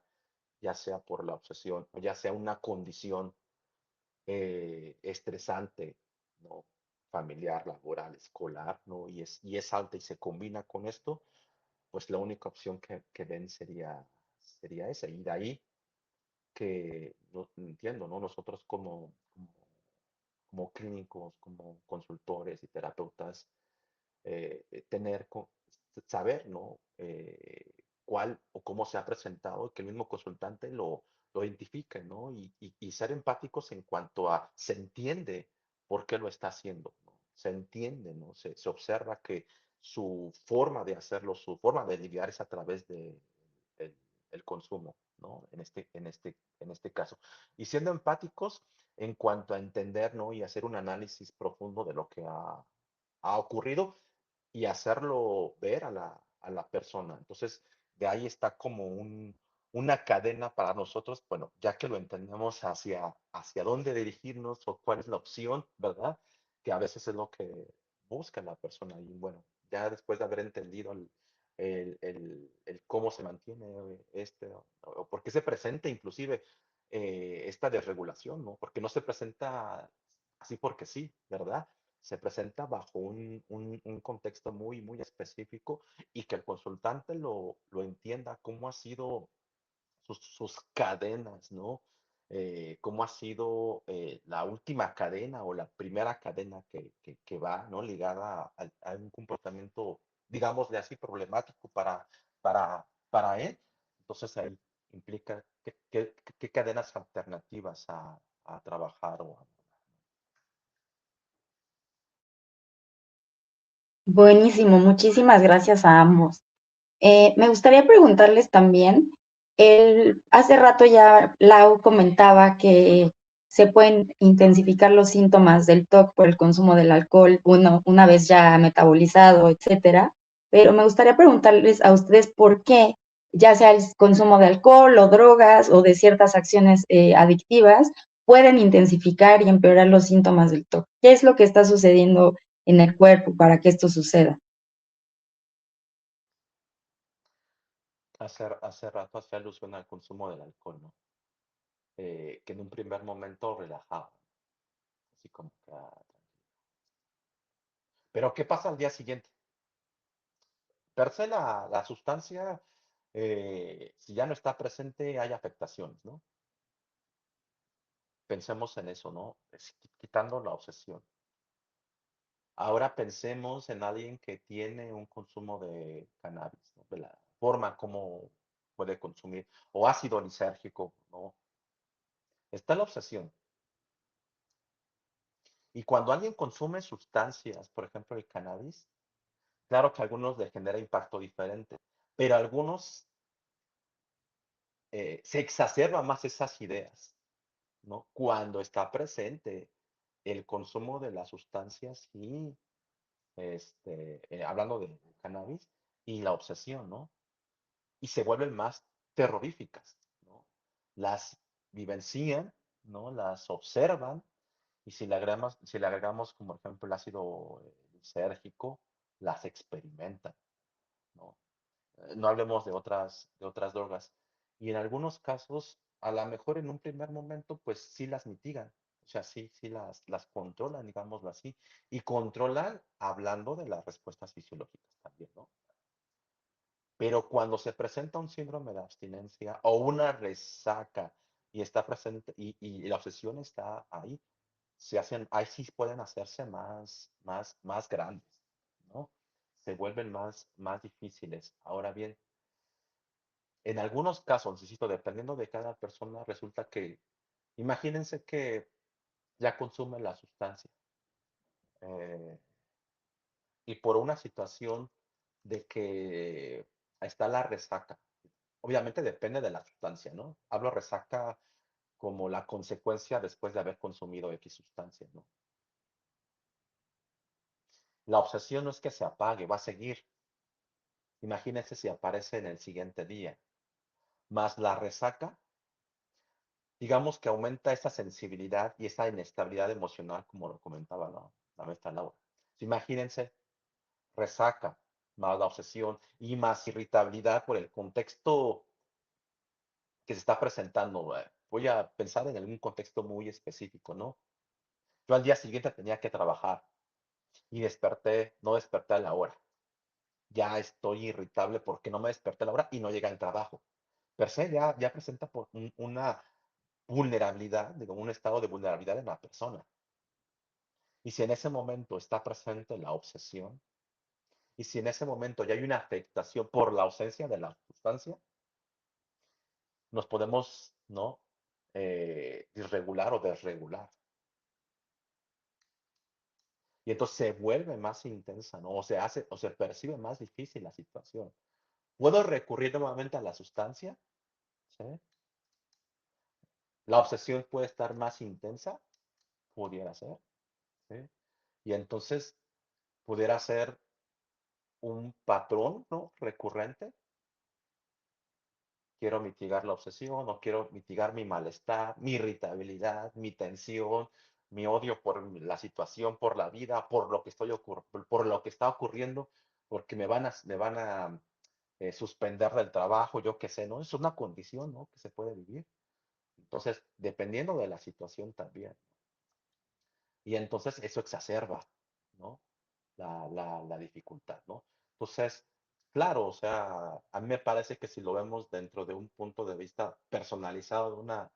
Speaker 4: ya sea por la obsesión o ya sea una condición estresante, ¿no? Familiar, laboral, escolar, ¿no? Y es alta y se combina con esto, pues la única opción que ven sería esa. Y de ahí que, no entiendo, ¿no? Nosotros como clínicos, como consultores y terapeutas, tener, saber, ¿no? Cuál o cómo se ha presentado, que el mismo consultante lo identifique, ¿no? Y ser empáticos en cuanto a, se entiende por qué lo está haciendo, ¿no? Se entiende, ¿no? Se observa que su forma de hacerlo, su forma de lidiar es a través de el consumo, ¿no? En este caso. Y siendo empáticos en cuanto a entender, ¿no? Y hacer un análisis profundo de lo que ha ocurrido y hacerlo ver a la persona. Entonces, de ahí está como una cadena para nosotros, bueno, ya que lo entendemos hacia dónde dirigirnos o cuál es la opción, ¿verdad? Que a veces es lo que busca la persona. Y bueno, ya después de haber entendido el cómo se mantiene o por qué se presenta inclusive esta desregulación, ¿no? Porque no se presenta así porque sí, ¿verdad? Se presenta bajo un contexto muy, muy específico y que el consultante lo entienda cómo ha sido sus cadenas, ¿no? Cómo ha sido la última cadena o la primera cadena que va, ¿no? Ligada a un comportamiento, digámosle así, problemático para él. Entonces ahí implica qué cadenas alternativas a trabajar o a...
Speaker 2: Buenísimo, muchísimas gracias a ambos. Me gustaría preguntarles también, hace rato ya Lau comentaba que se pueden intensificar los síntomas del TOC por el consumo del alcohol, una vez ya metabolizado, etcétera, pero me gustaría preguntarles a ustedes por qué, ya sea el consumo de alcohol o drogas o de ciertas acciones adictivas, pueden intensificar y empeorar los síntomas del TOC. ¿Qué es lo que está sucediendo en el cuerpo para que esto suceda?
Speaker 4: Hace rato hacía alusión al consumo del alcohol, ¿no? Que en un primer momento relajaba, así como que tranquilo. Pero ¿qué pasa al día siguiente? Per se la sustancia, si ya no está presente, hay afectaciones, ¿no? Pensemos en eso, ¿no? Quitando la obsesión. Ahora pensemos en alguien que tiene un consumo de cannabis, ¿no? De la forma como puede consumir, o ácido lisérgico, ¿no? Está la obsesión. Y cuando alguien consume sustancias, por ejemplo el cannabis, claro que a algunos les genera impacto diferente, pero a algunos se exacerban más esas ideas, ¿no? Cuando está presente el consumo de las sustancias y, hablando de cannabis, y la obsesión, ¿no? Y se vuelven más terroríficas, ¿no? Las vivencian, ¿no? Las observan Y si le agregamos como ejemplo el ácido lisérgico, las experimentan, ¿no? No hablemos de otras drogas. Y en algunos casos, a lo mejor en un primer momento, pues sí las mitigan. O sea, sí las controlan, digámoslo así. Y controlan hablando de las respuestas fisiológicas también, ¿no? Pero cuando se presenta un síndrome de abstinencia o una resaca y está presente y la obsesión está ahí, ahí sí pueden hacerse más grandes, ¿no? Se vuelven más difíciles. Ahora bien, en algunos casos, insisto, dependiendo de cada persona, resulta que, imagínense que ya consume la sustancia eh, y por una situación de que está la resaca. Obviamente depende de la sustancia, ¿no? Hablo resaca como la consecuencia después de haber consumido X sustancia, ¿no? La obsesión no es que se apague, va a seguir. Imagínense si aparece en el siguiente día. Más la resaca, digamos que aumenta esa sensibilidad y esa inestabilidad emocional, como lo comentaba la maestra Laura. Imagínense resaca, más la obsesión y más irritabilidad por el contexto que se está presentando. Voy a pensar en algún contexto muy específico, ¿no? Yo al día siguiente tenía que trabajar y no desperté a la hora. Ya estoy irritable porque no me desperté a la hora y no llegué al trabajo. Per se ya presenta una vulnerabilidad, digo, un estado de vulnerabilidad en la persona. Y si en ese momento está presente la obsesión, y si en ese momento ya hay una afectación por la ausencia de la sustancia, nos podemos, ¿no? Disregular o desregular. Y entonces se vuelve más intensa, ¿no? O se percibe más difícil la situación. ¿Puedo recurrir nuevamente a la sustancia? ¿Sí? La obsesión puede estar más intensa, pudiera ser, ¿sí? Y entonces pudiera ser un patrón, ¿no? Recurrente. Quiero mitigar la obsesión o quiero mitigar mi malestar, mi irritabilidad, mi tensión, mi odio por la situación, por la vida, por lo que está ocurriendo, porque me van a suspender del trabajo, yo qué sé, ¿no? Es una condición, ¿no? Que se puede vivir. Entonces, dependiendo de la situación también. Y entonces eso exacerba, ¿no? La dificultad, ¿no? Entonces, claro, o sea, a mí me parece que si lo vemos dentro de un punto de vista personalizado valga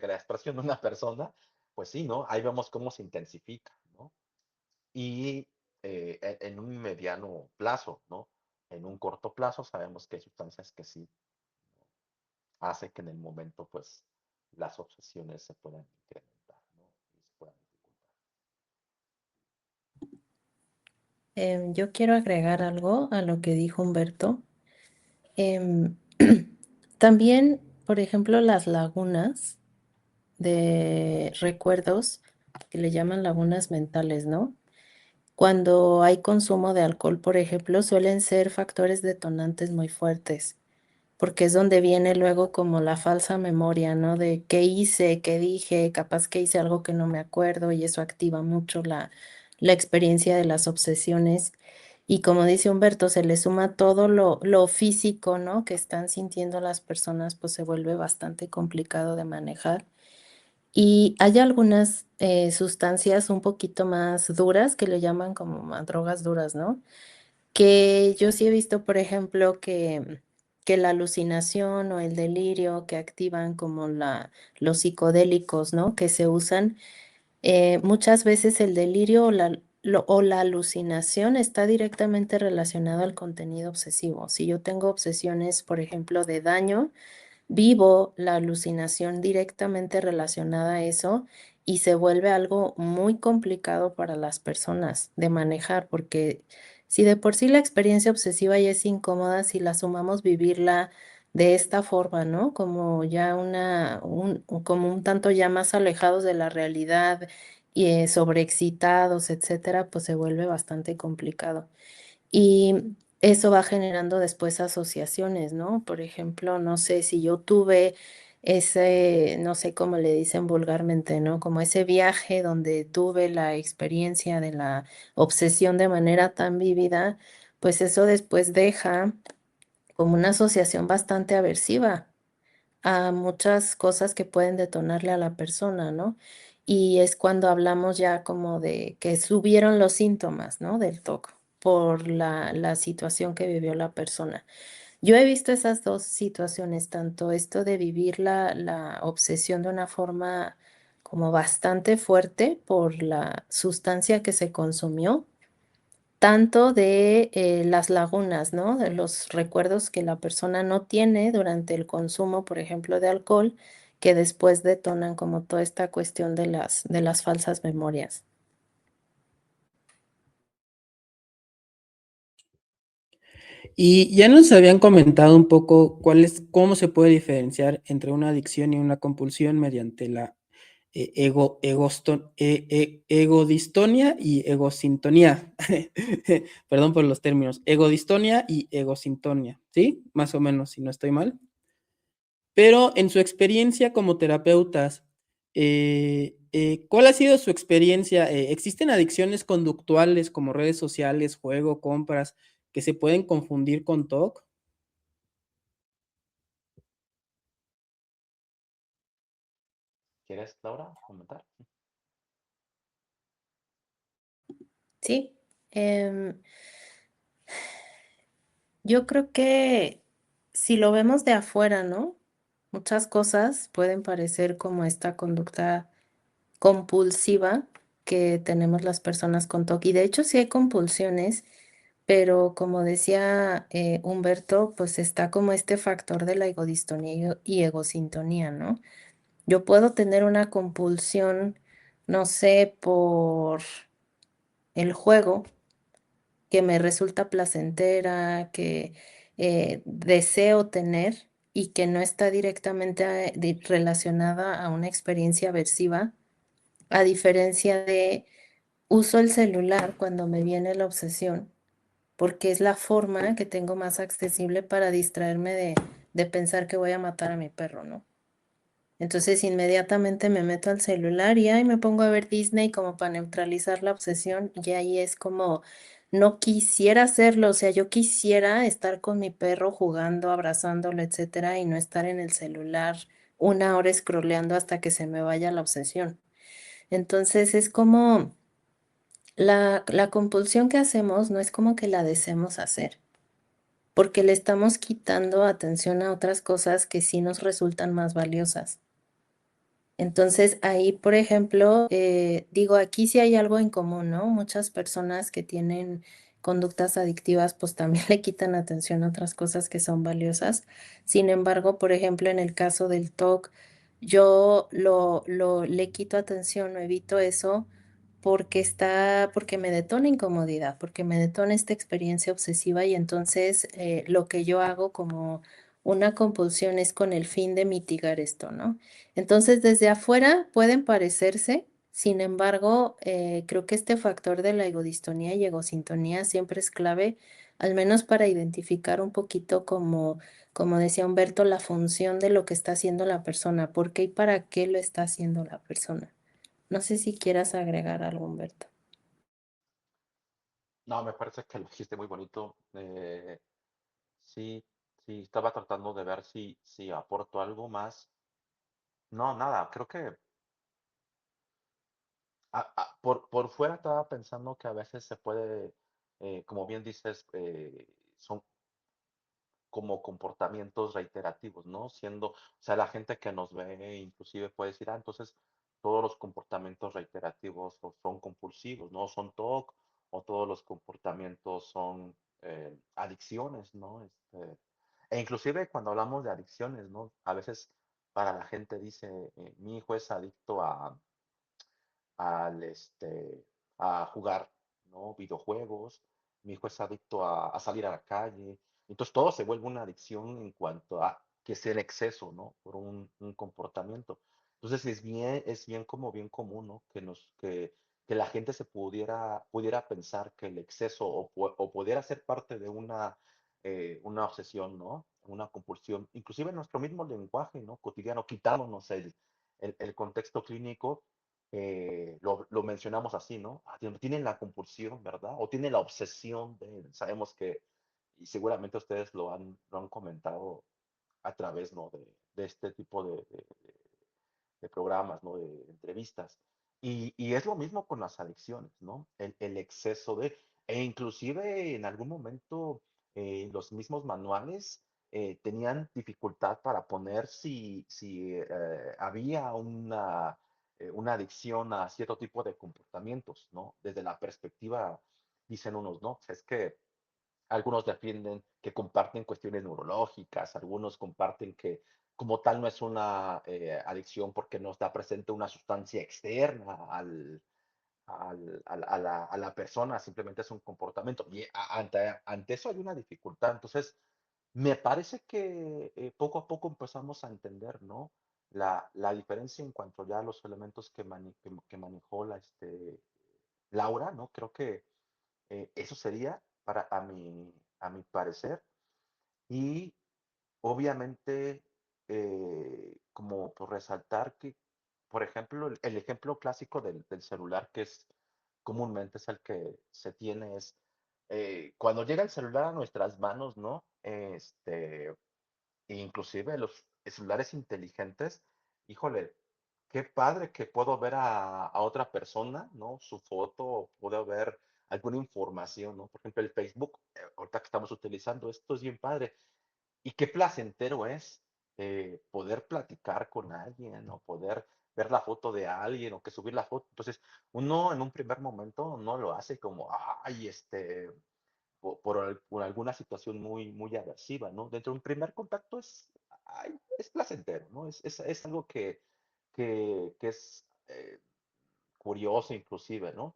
Speaker 4: la expresión, de una persona, pues sí, ¿no? Ahí vemos cómo se intensifica, ¿no? Y en un mediano plazo, ¿no? En un corto plazo sabemos que hay sustancias que sí hace que en el momento, pues, las obsesiones se puedan incrementar, ¿no? Y se puedan dificultar.
Speaker 3: Yo quiero agregar algo a lo que dijo Humberto. Em, También, por ejemplo, las lagunas de recuerdos, que le llaman lagunas mentales, ¿no? Cuando hay consumo de alcohol, por ejemplo, suelen ser factores detonantes muy fuertes, porque es donde viene luego como la falsa memoria, ¿no? De qué hice, qué dije, capaz que hice algo que no me acuerdo y eso activa mucho la experiencia de las obsesiones. Y como dice Humberto, se le suma todo lo físico, ¿no? Que están sintiendo las personas, pues se vuelve bastante complicado de manejar. Y hay algunas sustancias un poquito más duras que le llaman como drogas duras, ¿no? Que yo sí he visto, por ejemplo, que la alucinación o el delirio que activan como los psicodélicos, ¿no? Que se usan, muchas veces el delirio o la alucinación está directamente relacionado al contenido obsesivo. Si yo tengo obsesiones, por ejemplo, de daño, vivo la alucinación directamente relacionada a eso y se vuelve algo muy complicado para las personas de manejar, porque si de por sí la experiencia obsesiva ya es incómoda, si la sumamos vivirla de esta forma, ¿no? Como ya como un tanto ya más alejados de la realidad y sobreexcitados, etcétera, pues se vuelve bastante complicado. Y eso va generando después asociaciones, ¿no? Por ejemplo, no sé si yo tuve ese, no sé cómo le dicen vulgarmente, ¿no? Como ese viaje donde tuve la experiencia de la obsesión de manera tan vívida, pues eso después deja como una asociación bastante aversiva a muchas cosas que pueden detonarle a la persona, ¿no? Y es cuando hablamos ya como de que subieron los síntomas, ¿no? Del TOC por la situación que vivió la persona. Yo he visto esas 2 situaciones, tanto esto de vivir la obsesión de una forma como bastante fuerte por la sustancia que se consumió, tanto de, las lagunas, ¿no? De los recuerdos que la persona no tiene durante el consumo, por ejemplo, de alcohol, que después detonan como toda esta cuestión de las falsas memorias.
Speaker 1: Y ya nos habían comentado un poco cómo se puede diferenciar entre una adicción y una compulsión mediante la egodistonia y egosintonía. Perdón por los términos. Egodistonia y egosintonía, ¿sí? Más o menos, si no estoy mal. Pero en su experiencia como terapeutas, ¿cuál ha sido su experiencia? ¿Existen adicciones conductuales como redes sociales, juego, compras, que se pueden confundir con TOC?
Speaker 4: ¿Quieres, Laura, comentar?
Speaker 3: Sí, yo creo que si lo vemos de afuera, ¿no? Muchas cosas pueden parecer como esta conducta compulsiva que tenemos las personas con TOC. Y de hecho sí hay compulsiones, pero como decía Humberto, pues está como este factor de la egodistonía y egosintonía, ¿no? Yo puedo tener una compulsión, no sé, por el juego que me resulta placentera, que deseo tener y que no está directamente relacionada a una experiencia aversiva, a diferencia de uso el celular cuando me viene la obsesión, porque es la forma que tengo más accesible para distraerme de pensar que voy a matar a mi perro, ¿no? Entonces inmediatamente me meto al celular y ahí me pongo a ver Disney como para neutralizar la obsesión y ahí es como no quisiera hacerlo, o sea, yo quisiera estar con mi perro jugando, abrazándolo, etcétera, y no estar en el celular 1 hora scrolleando hasta que se me vaya la obsesión. Entonces es como la compulsión que hacemos no es como que la deseemos hacer, porque le estamos quitando atención a otras cosas que sí nos resultan más valiosas. Entonces, ahí, por ejemplo, digo, aquí sí hay algo en común, ¿no? Muchas personas que tienen conductas adictivas, pues también le quitan atención a otras cosas que son valiosas. Sin embargo, por ejemplo, en el caso del TOC, yo le quito atención o evito eso porque me detona incomodidad, porque me detona esta experiencia obsesiva y entonces lo que yo hago como una compulsión es con el fin de mitigar esto, ¿no? Entonces, desde afuera pueden parecerse, sin embargo, creo que este factor de la egodistonía y egosintonía siempre es clave, al menos para identificar un poquito como decía Humberto, la función de lo que está haciendo la persona, por qué y para qué lo está haciendo la persona. No sé si quieras agregar algo, Humberto.
Speaker 4: No, me parece que lo dijiste muy bonito. Sí, sí, estaba tratando de ver si aporto algo más. No, nada, creo que por fuera estaba pensando que a veces se puede, como bien dices, son como comportamientos reiterativos, ¿no? O sea, la gente que nos ve inclusive puede decir, entonces todos los comportamientos reiterativos son compulsivos, ¿no? Son TOC o todos los comportamientos son adicciones, ¿no? E inclusive cuando hablamos de adicciones, ¿no? A veces para la gente dice, mi hijo es adicto al, a jugar, ¿no? Videojuegos, mi hijo es adicto a salir a la calle. Entonces todo se vuelve una adicción en cuanto a que es el exceso, ¿no? Por un comportamiento. Entonces es bien como bien común, ¿no? Que la gente pudiera pensar que el exceso o pudiera ser parte de una obsesión, ¿no? una compulsión, inclusive en nuestro mismo lenguaje, ¿no? Cotidiano, quitándonos el contexto clínico, lo mencionamos así, ¿no? Ah, tienen la compulsión, ¿verdad? O tienen la obsesión sabemos que, y seguramente ustedes lo han comentado a través, ¿no? De este tipo de programas, ¿no? De entrevistas. Y es lo mismo con las adicciones, ¿no? El exceso e inclusive en algún momento los mismos manuales tenían dificultad para poner si había una adicción a cierto tipo de comportamientos, ¿no? Desde la perspectiva, dicen unos, ¿no? Es que algunos defienden que comparten cuestiones neurológicas, algunos comparten que como tal no es una adicción porque no está presente una sustancia externa a la persona, simplemente es un comportamiento. Y ante eso hay una dificultad. Entonces, me parece que poco a poco empezamos a entender, ¿no? La diferencia en cuanto ya a los elementos que manejó Laura, ¿no? Creo que eso sería a mi parecer. Y obviamente, como por resaltar que, por ejemplo, el ejemplo clásico del celular, que es comúnmente es el que se tiene, es cuando llega el celular a nuestras manos, ¿no? Inclusive los celulares inteligentes, híjole, qué padre que puedo ver a otra persona, ¿no? Su foto, puedo ver alguna información, ¿no? Por ejemplo, el Facebook, ahorita que estamos utilizando, esto es bien padre. Y qué placentero es poder platicar con alguien o poder ver la foto de alguien o que subir la foto. Entonces, uno en un primer momento no lo hace como, ay, por alguna situación muy aversiva, ¿no? Dentro de un primer contacto ay, es placentero, ¿no? Es algo que es curioso inclusive, ¿no?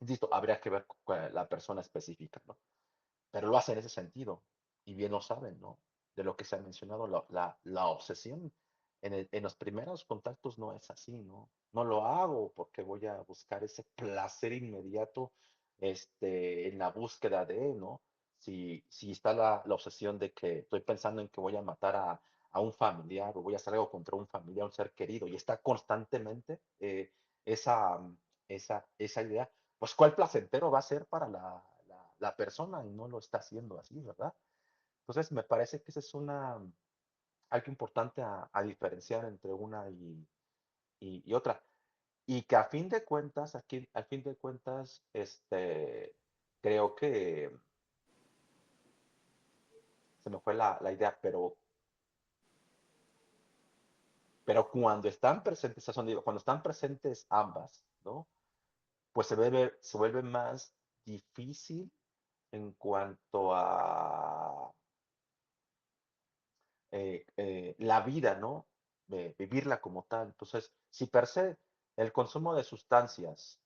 Speaker 4: Insisto, habría que ver con la persona específica, ¿no? Pero lo hace en ese sentido, y bien lo saben, ¿no? De lo que se ha mencionado, la obsesión en los primeros contactos no es así, ¿no? No lo hago porque voy a buscar ese placer inmediato, en la búsqueda ¿no? Si está la obsesión de que estoy pensando en que voy a matar a un familiar o voy a hacer algo contra un familiar, un ser querido, y está constantemente esa, esa idea, pues cuál placentero va a ser para la persona y no lo está haciendo así, ¿verdad? Entonces, me parece que esa es algo importante a diferenciar entre una y otra. Y que a fin de cuentas, aquí, al fin de cuentas, creo que se me fue la idea, pero cuando están presentes, cuando están presentes ambas, ¿no? Pues se vuelve más difícil en cuanto a la vida, ¿no? Vivirla como tal. Entonces, si per se el consumo de sustancias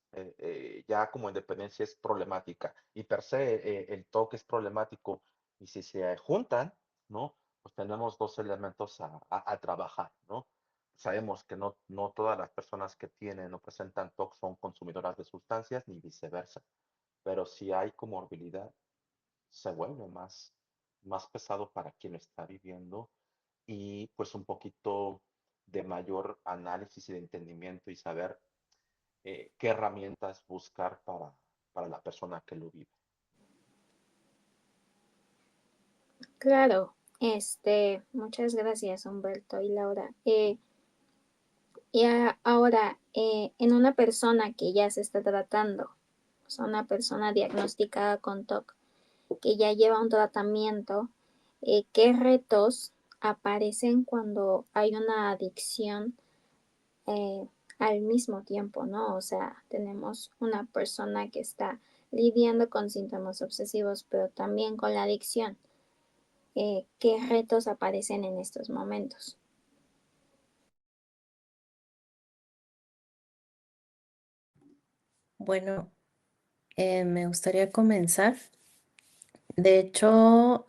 Speaker 4: ya como independencia es problemática y per se el toque es problemático y si se juntan, ¿no? Pues tenemos dos elementos a trabajar, ¿no? Sabemos que no todas las personas que tienen o presentan TOC son consumidoras de sustancias ni viceversa, pero si hay comorbilidad, se vuelve más pesado para quien lo está viviendo y pues un poquito de mayor análisis y de entendimiento y saber qué herramientas buscar para la persona que lo vive.
Speaker 5: Claro, muchas gracias Humberto y Laura. Ahora, en una persona que ya se está tratando, o sea, una persona diagnosticada con TOC, que ya lleva un tratamiento, ¿qué retos aparecen cuando hay una adicción al mismo tiempo, ¿no? O sea, tenemos una persona que está lidiando con síntomas obsesivos, pero también con la adicción. ¿Qué retos aparecen en estos momentos?
Speaker 3: Bueno, me gustaría comenzar. De hecho,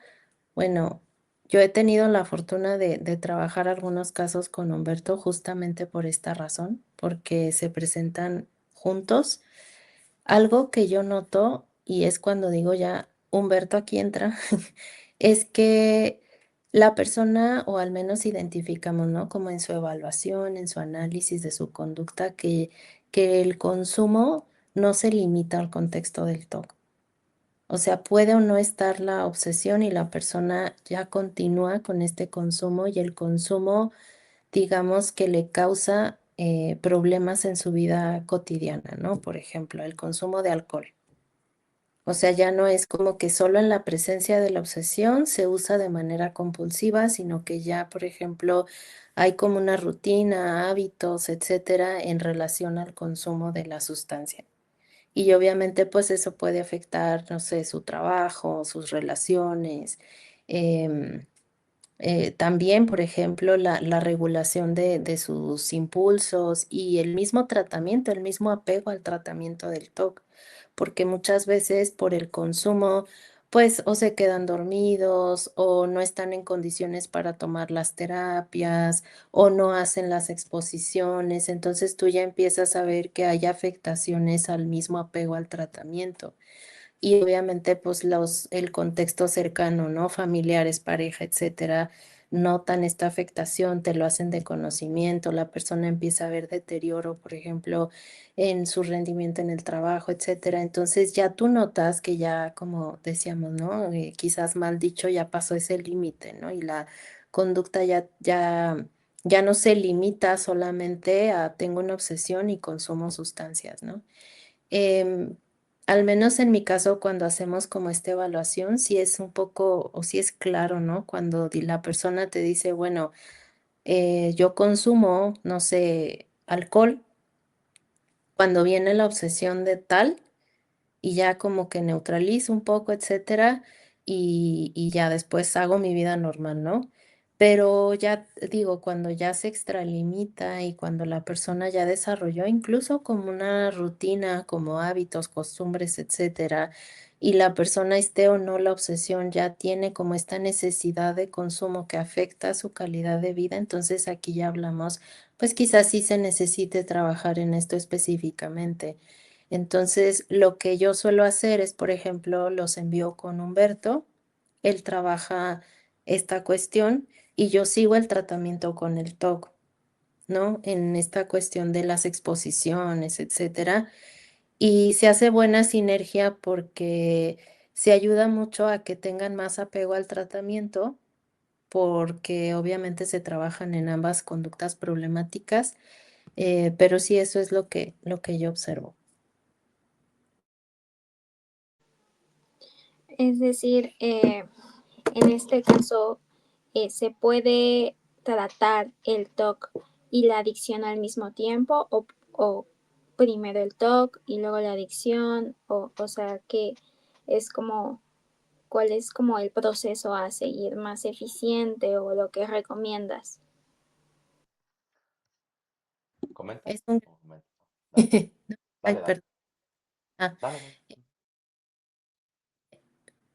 Speaker 3: bueno, yo he tenido la fortuna de trabajar algunos casos con Humberto justamente por esta razón, porque se presentan juntos. Algo que yo noto, y es cuando digo ya, Humberto aquí entra, es que la persona, o al menos identificamos, ¿no? Como en su evaluación, en su análisis de su conducta, que el consumo no se limita al contexto del TOC. O sea, puede o no estar la obsesión y la persona ya continúa con este consumo y el consumo, digamos, que le causa problemas en su vida cotidiana, ¿no? Por ejemplo, el consumo de alcohol. O sea, ya no es como que solo en la presencia de la obsesión se usa de manera compulsiva, sino que ya, por ejemplo, hay como una rutina, hábitos, etcétera, en relación al consumo de la sustancia. Y obviamente, pues eso puede afectar, no sé, su trabajo, sus relaciones, em, también, por ejemplo, la regulación de sus impulsos y el mismo tratamiento, el mismo apego al tratamiento del TOC, porque muchas veces por el consumo, pues o se quedan dormidos o no están en condiciones para tomar las terapias o no hacen las exposiciones, entonces tú ya empiezas a ver que hay afectaciones al mismo apego al tratamiento. Y obviamente, pues, el contexto cercano, ¿no? Familiares, pareja, etcétera, notan esta afectación, te lo hacen de conocimiento, la persona empieza a ver deterioro, por ejemplo, en su rendimiento en el trabajo, etcétera. Entonces, ya tú notas que ya, como decíamos, ¿no? Quizás mal dicho, ya pasó ese límite, ¿no? Y la conducta ya no se limita solamente a tengo una obsesión y consumo sustancias, ¿no? Em, Al menos en mi caso, cuando hacemos como esta evaluación, sí es un poco, o sí es claro, ¿no? Cuando la persona te dice, bueno, yo consumo, no sé, alcohol, cuando viene la obsesión de tal, y ya como que neutralizo un poco, etcétera, y ya después hago mi vida normal, ¿no? Pero ya digo, cuando ya se extralimita y cuando la persona ya desarrolló incluso como una rutina, como hábitos, costumbres, etcétera, y la persona esté o no la obsesión, ya tiene como esta necesidad de consumo que afecta su calidad de vida, entonces aquí ya hablamos, pues quizás sí se necesite trabajar en esto específicamente. Entonces, lo que yo suelo hacer es, por ejemplo, los envío con Humberto, él trabaja esta cuestión y yo sigo el tratamiento con el TOC, ¿no? En esta cuestión de las exposiciones, etcétera. Y se hace buena sinergia porque se ayuda mucho a que tengan más apego al tratamiento, porque obviamente se trabajan en ambas conductas problemáticas, pero sí eso es lo que yo observo.
Speaker 5: Es decir, en este caso, ¿se puede tratar el TOC y la adicción al mismo tiempo o primero el TOC y luego la adicción? O sea, que es como, ¿cuál es como el proceso a seguir más eficiente o lo que recomiendas?
Speaker 4: ¿Comenta?
Speaker 3: Es un
Speaker 4: ¿O comento? Dale,
Speaker 3: Ay,
Speaker 4: dale, dale,
Speaker 3: perdón. Ah,
Speaker 4: dale, dale.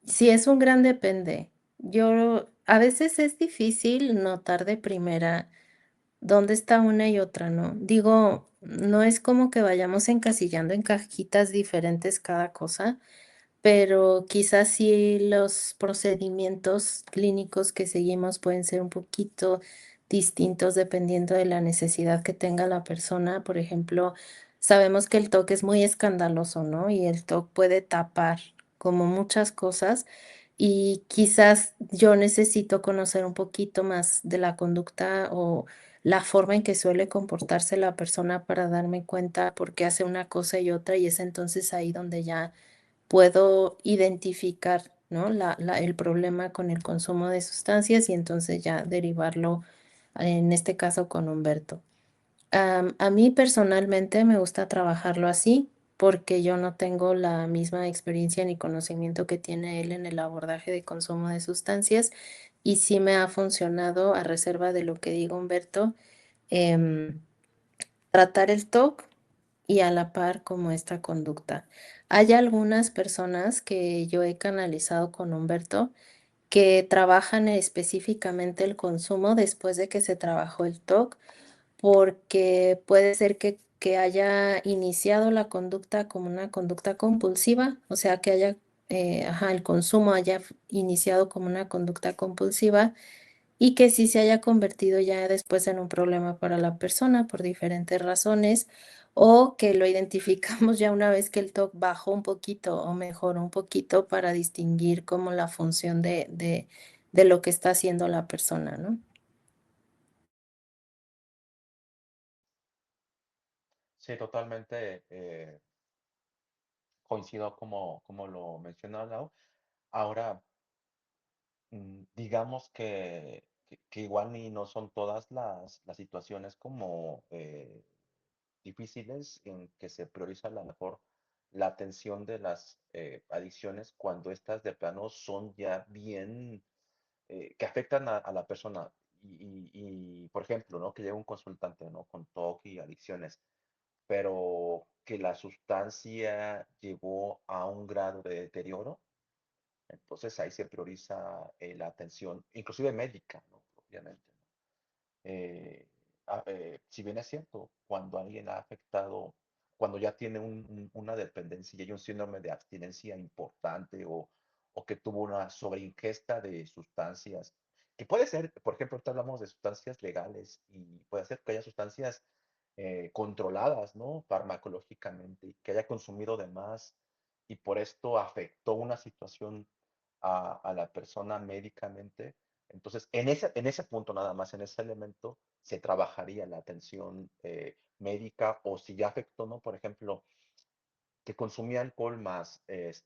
Speaker 3: sí, es un gran depende. Yo a veces es difícil notar de primera dónde está una y otra, ¿no? Digo, no es como que vayamos encasillando en cajitas diferentes cada cosa, pero quizás sí los procedimientos clínicos que seguimos pueden ser un poquito distintos dependiendo de la necesidad que tenga la persona. Por ejemplo, sabemos que el TOC es muy escandaloso, ¿no? Y el TOC puede tapar como muchas cosas y quizás yo necesito conocer un poquito más de la conducta o la forma en que suele comportarse la persona para darme cuenta por qué hace una cosa y otra y es entonces ahí donde ya puedo identificar, ¿no? El problema con el consumo de sustancias y entonces ya derivarlo, en este caso con Humberto. A mí personalmente me gusta trabajarlo así porque yo no tengo la misma experiencia ni conocimiento que tiene él en el abordaje de consumo de sustancias y sí me ha funcionado a reserva de lo que diga Humberto. em, Tratar el TOC y a la par como esta conducta. Hay algunas personas que yo he canalizado con Humberto que trabajan específicamente el consumo después de que se trabajó el TOC, porque puede ser que haya iniciado la conducta como una conducta compulsiva, o sea, que haya, el consumo haya iniciado como una conducta compulsiva y que sí se haya convertido ya después en un problema para la persona por diferentes razones, o que lo identificamos ya una vez que el TOC bajó un poquito o mejoró un poquito para distinguir como la función de lo que está haciendo la persona, ¿no?
Speaker 4: Sí, totalmente coincido como lo menciona Lau. Ahora, digamos que igual ni no son todas las situaciones como difíciles en que se prioriza a lo mejor la atención de las adicciones cuando estas de plano son ya bien, que afectan a la persona. Por ejemplo, ¿no? Que llega un consultante, ¿no? Con TOC y adicciones, pero que la sustancia llegó a un grado de deterioro, entonces ahí se prioriza la atención, inclusive médica, ¿no? Obviamente, ¿no? Eh, si bien es cierto, cuando alguien ha afectado, cuando ya tiene una dependencia y hay un síndrome de abstinencia importante o que tuvo una sobreingesta de sustancias, que puede ser, por ejemplo, ahorita hablamos de sustancias legales y puede ser que haya sustancias controladas, ¿no? Farmacológicamente, que haya consumido de más y por esto afectó una situación a la persona médicamente. Entonces, en ese punto nada más, en ese elemento, se trabajaría la atención médica o si ya afectó, ¿no? Por ejemplo, que consumía alcohol más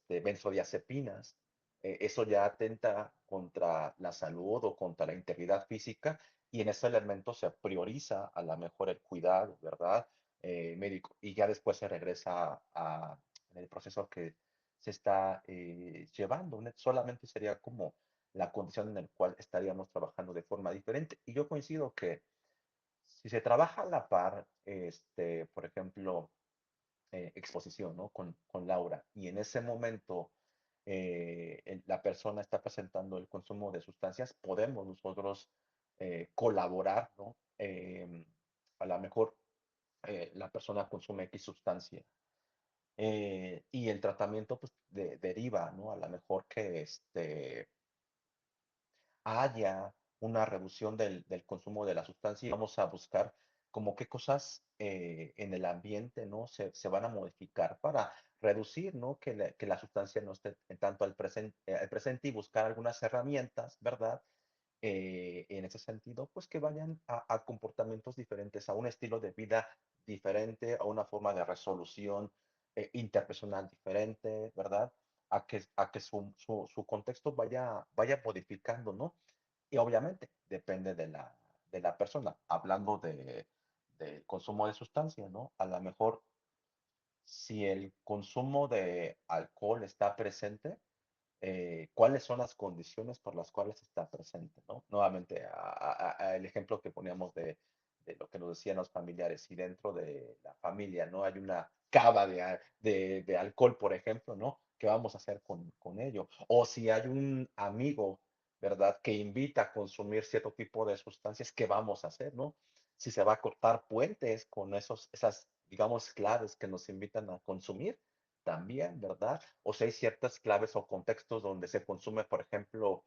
Speaker 4: benzodiazepinas, eso ya atenta contra la salud o contra la integridad física y en ese elemento se prioriza a lo mejor el cuidado, ¿verdad? Médico y ya después se regresa en el proceso que se está llevando. Solamente sería como la condición en la cual estaríamos trabajando de forma diferente. Y yo coincido que si se trabaja a la par, por ejemplo, exposición, ¿no? Con Laura. Y en ese momento la persona está presentando el consumo de sustancias, podemos nosotros colaborar, ¿no? A lo mejor la persona consume X sustancia y el tratamiento pues deriva, ¿no? A lo mejor que haya una reducción del consumo de la sustancia y vamos a buscar como qué cosas en el ambiente, ¿no? Se van a modificar para reducir, ¿no? Que la sustancia no esté en tanto al presente y buscar algunas herramientas, ¿verdad? En ese sentido, pues que vayan a comportamientos diferentes, a un estilo de vida diferente, a una forma de resolución interpersonal diferente, ¿verdad? A que su contexto vaya modificando, ¿no? Y obviamente depende de la persona. Hablando del consumo de sustancia, ¿no? A lo mejor si el consumo de alcohol está presente, cuáles son las condiciones por las cuales está presente, ¿no? Nuevamente, el ejemplo que poníamos de lo que nos decían los familiares, si dentro de la familia no hay una cava de alcohol, por ejemplo, ¿no? ¿Qué vamos a hacer con ello? O si hay un amigo, ¿verdad?, que invita a consumir cierto tipo de sustancias, ¿qué vamos a hacer, no? Si se va a cortar puentes con esas, digamos, claves que nos invitan a consumir, también, ¿verdad? O si hay ciertas claves o contextos donde se consume, por ejemplo,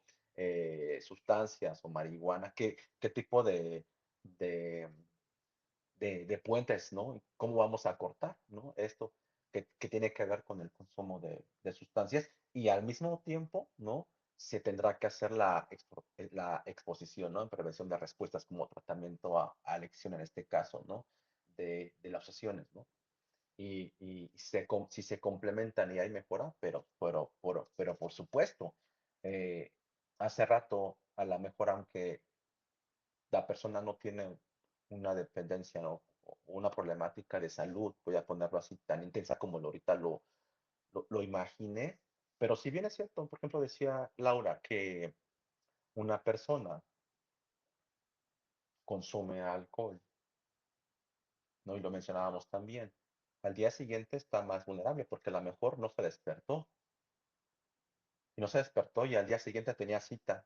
Speaker 4: sustancias o marihuana, ¿qué tipo de, de puentes, ¿no? ¿Cómo vamos a cortar, ¿no? Esto que tiene que ver con el consumo de sustancias y al mismo tiempo, ¿no? Se tendrá que hacer la exposición, ¿no? En prevención de respuestas como tratamiento a adicción en este caso, ¿no? De las obsesiones, ¿no? Si se complementan y hay mejora, pero por supuesto, eh, hace rato a la mejor, aunque la persona no tiene una dependencia o una problemática de salud, voy a ponerlo así, tan intensa como ahorita lo imaginé, pero si bien es cierto, por ejemplo, decía Laura que una persona consume alcohol, ¿no? Y lo mencionábamos también. Al día siguiente está más vulnerable porque a lo mejor no se despertó y no se despertó y al día siguiente tenía cita.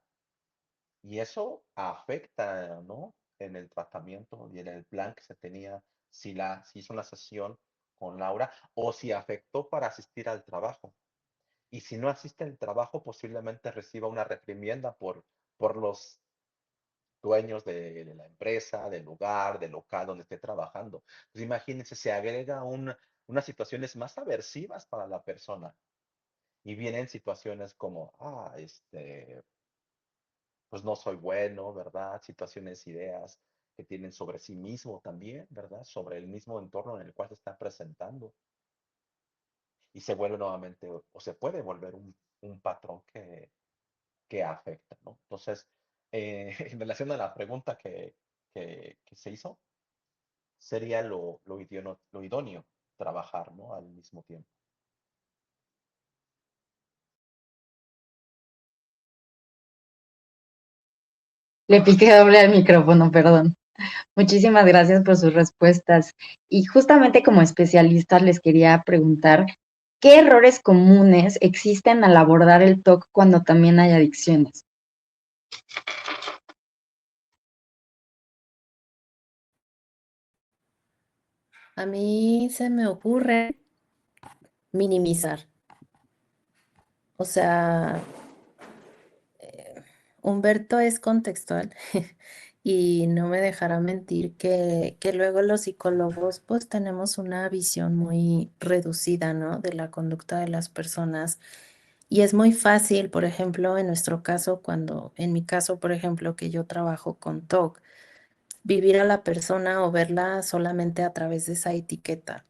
Speaker 4: Y eso afecta, ¿no? En el tratamiento y en el plan que se tenía, si hizo una sesión con Laura o si afectó para asistir al trabajo. Y si no asiste al trabajo, posiblemente reciba una reprimienda por los dueños de la empresa, del lugar, del local donde esté trabajando. Pues imagínense, se agrega unas situaciones más aversivas para la persona y vienen situaciones como, pues no soy bueno, ¿verdad? Situaciones, ideas que tienen sobre sí mismo también, ¿verdad? Sobre el mismo entorno en el cual se está presentando. Y se vuelve nuevamente, o se puede volver un patrón que afecta, ¿no? Entonces, en relación a la pregunta que se hizo, sería lo idóneo trabajar, ¿no? Al mismo tiempo.
Speaker 2: Le piqué doble al micrófono, perdón. Muchísimas gracias por sus respuestas. Y justamente como especialistas les quería preguntar, ¿qué errores comunes existen al abordar el TOC cuando también hay adicciones?
Speaker 3: A mí se me ocurre minimizar. O sea, Humberto es contextual y no me dejará mentir que luego los psicólogos pues tenemos una visión muy reducida, ¿no? De la conducta de las personas. Y es muy fácil, por ejemplo, en nuestro caso, en mi caso, por ejemplo, que yo trabajo con TOC, vivir a la persona o verla solamente a través de esa etiqueta.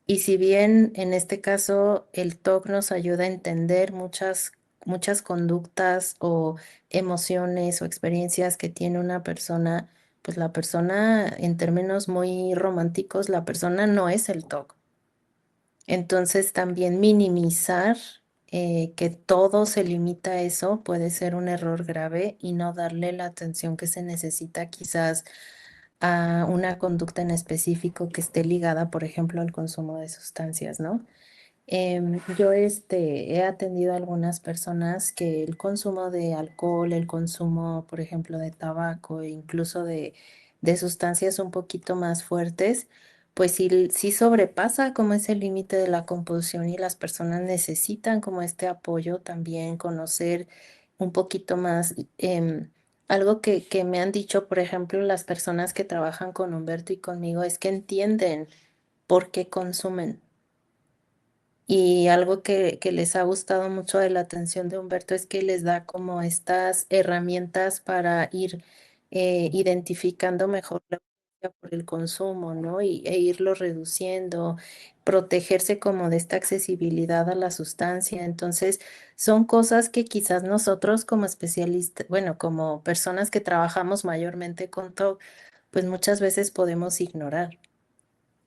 Speaker 3: Y si bien en este caso el TOC nos ayuda a entender muchas conductas o emociones o experiencias que tiene una persona, pues la persona, en términos muy románticos, la persona no es el TOC. Entonces también minimizar que todo se limita a eso puede ser un error grave y no darle la atención que se necesita quizás a una conducta en específico que esté ligada, por ejemplo, al consumo de sustancias, ¿no? Yo he atendido a algunas personas que el consumo de alcohol, el consumo, por ejemplo, de tabaco e incluso de sustancias un poquito más fuertes, pues sí sobrepasa como ese límite de la compulsión y las personas necesitan como este apoyo también, conocer un poquito más. Algo que me han dicho, por ejemplo, las personas que trabajan con Humberto y conmigo es que entienden por qué consumen. Y algo que les ha gustado mucho de la atención de Humberto es que les da como estas herramientas para ir identificando mejor la urgencia por el consumo, ¿no? E irlo reduciendo, protegerse como de esta accesibilidad a la sustancia. Entonces, son cosas que quizás nosotros como especialistas, bueno, como personas que trabajamos mayormente con TOC, pues muchas veces podemos ignorar.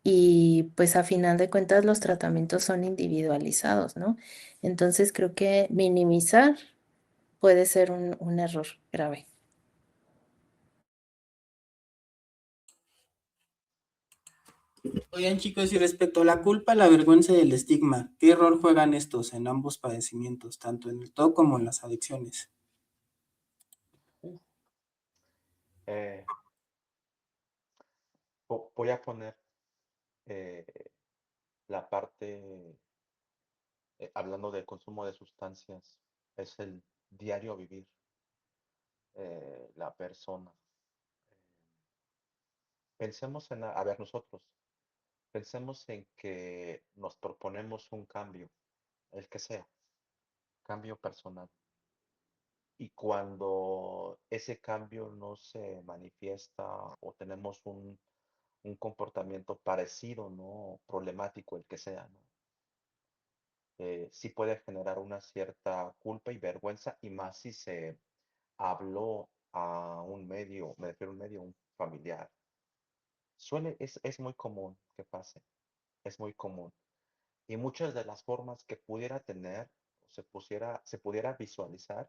Speaker 3: Y pues a final de cuentas los tratamientos son individualizados, ¿no? Entonces creo que minimizar puede ser un error grave.
Speaker 1: Oigan, chicos, y respecto a la culpa, la vergüenza y el estigma, ¿qué rol juegan estos en ambos padecimientos, tanto en el TOC como en las adicciones?
Speaker 4: Uh, eh, Voy a poner eh, la parte, hablando del consumo de sustancias, es el diario vivir la persona. Pensemos a ver, nosotros, pensemos en que nos proponemos un cambio, el que sea, cambio personal. Y cuando ese cambio no se manifiesta o tenemos un comportamiento parecido, ¿no? Problemático, el que sea, ¿no? Sí puede generar una cierta culpa y vergüenza, y más si se habló a un medio, me refiero a un medio, un familiar. Es muy común que pase, es muy común. Y muchas de las formas que pudiera tener, o se pudiera visualizar,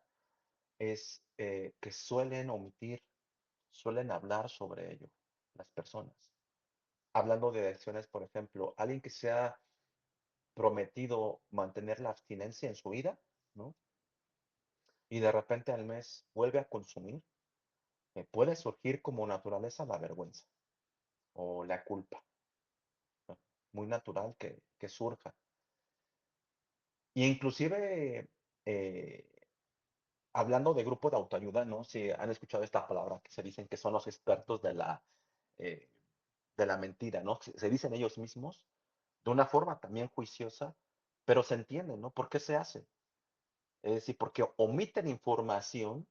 Speaker 4: es que suelen omitir, suelen hablar sobre ello las personas. Hablando de adicciones, por ejemplo, alguien que se ha prometido mantener la abstinencia en su vida, ¿no? Y de repente al mes vuelve a consumir, puede surgir como naturaleza la vergüenza o la culpa, ¿no? Muy natural que surja. Y inclusive eh, hablando de grupo de autoayuda, ¿no? Si han escuchado esta palabra que se dicen que son los expertos eh, de la mentira, ¿no? Se dicen ellos mismos de una forma también juiciosa, pero se entiende, ¿no? ¿Por qué se hace? Es decir, porque omiten información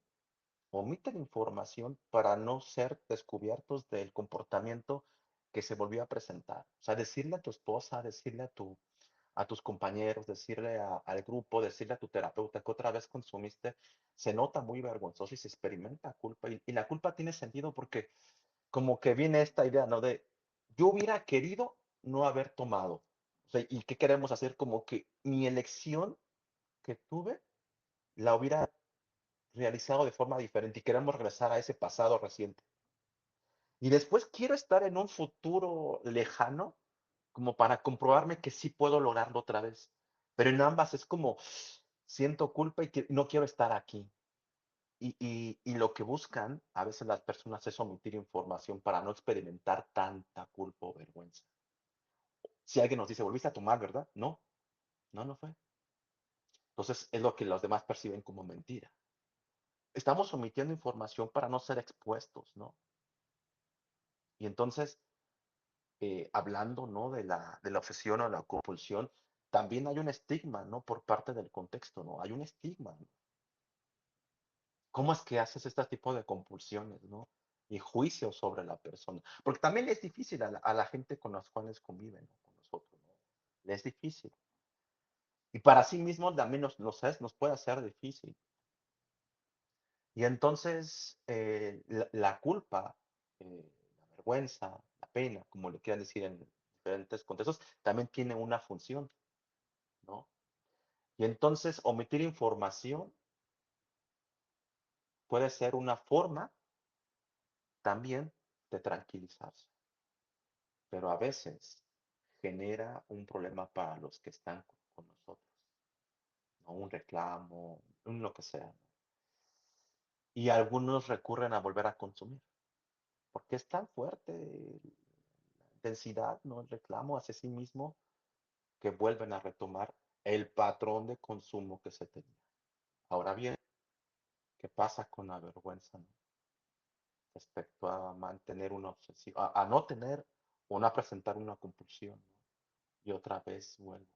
Speaker 4: para no ser descubiertos del comportamiento que se volvió a presentar. O sea, decirle a tu esposa, decirle a tus compañeros, decirle al grupo, decirle a tu terapeuta que otra vez consumiste, se nota muy vergonzoso y se experimenta culpa. Y la culpa tiene sentido porque como que viene esta idea, ¿no? De yo hubiera querido no haber tomado. O sea, ¿y qué queremos hacer? Como que mi elección que tuve la hubiera realizado de forma diferente y queremos regresar a ese pasado reciente. Y después quiero estar en un futuro lejano como para comprobarme que sí puedo lograrlo otra vez. Pero en ambas es como siento culpa y que no quiero estar aquí. Y lo que buscan a veces las personas es omitir información para no experimentar tanta culpa o vergüenza. Si alguien nos dice, volviste a tomar, ¿verdad? No, no fue. Entonces es lo que los demás perciben como mentira. Estamos omitiendo información para no ser expuestos, ¿no? Y entonces, hablando, ¿no? De la obsesión o la compulsión, también hay un estigma, ¿no? Por parte del contexto, ¿no? Hay un estigma, ¿no? ¿Cómo es que haces este tipo de compulsiones, ¿no? Y juicios sobre la persona. Porque también es difícil a la gente con las cuales conviven, ¿no? Con nosotros, ¿no? Le es difícil. Y para sí mismos también nos puede hacer difícil. Y entonces la culpa, la vergüenza, la pena, como le quieran decir en diferentes contextos, también tiene una función, ¿no? Y entonces omitir información puede ser una forma también de tranquilizarse, pero a veces genera un problema para los que están con nosotros, ¿no? Un reclamo, un lo que sea, ¿no? Y algunos recurren a volver a consumir, porque es tan fuerte la intensidad, ¿no? El reclamo hacia sí mismo que vuelven a retomar el patrón de consumo que se tenía. Ahora bien, ¿qué pasa con la vergüenza, ¿no? Respecto a mantener una obsesión, a no tener o no presentar una compulsión, ¿no? Y otra vez vuelvo.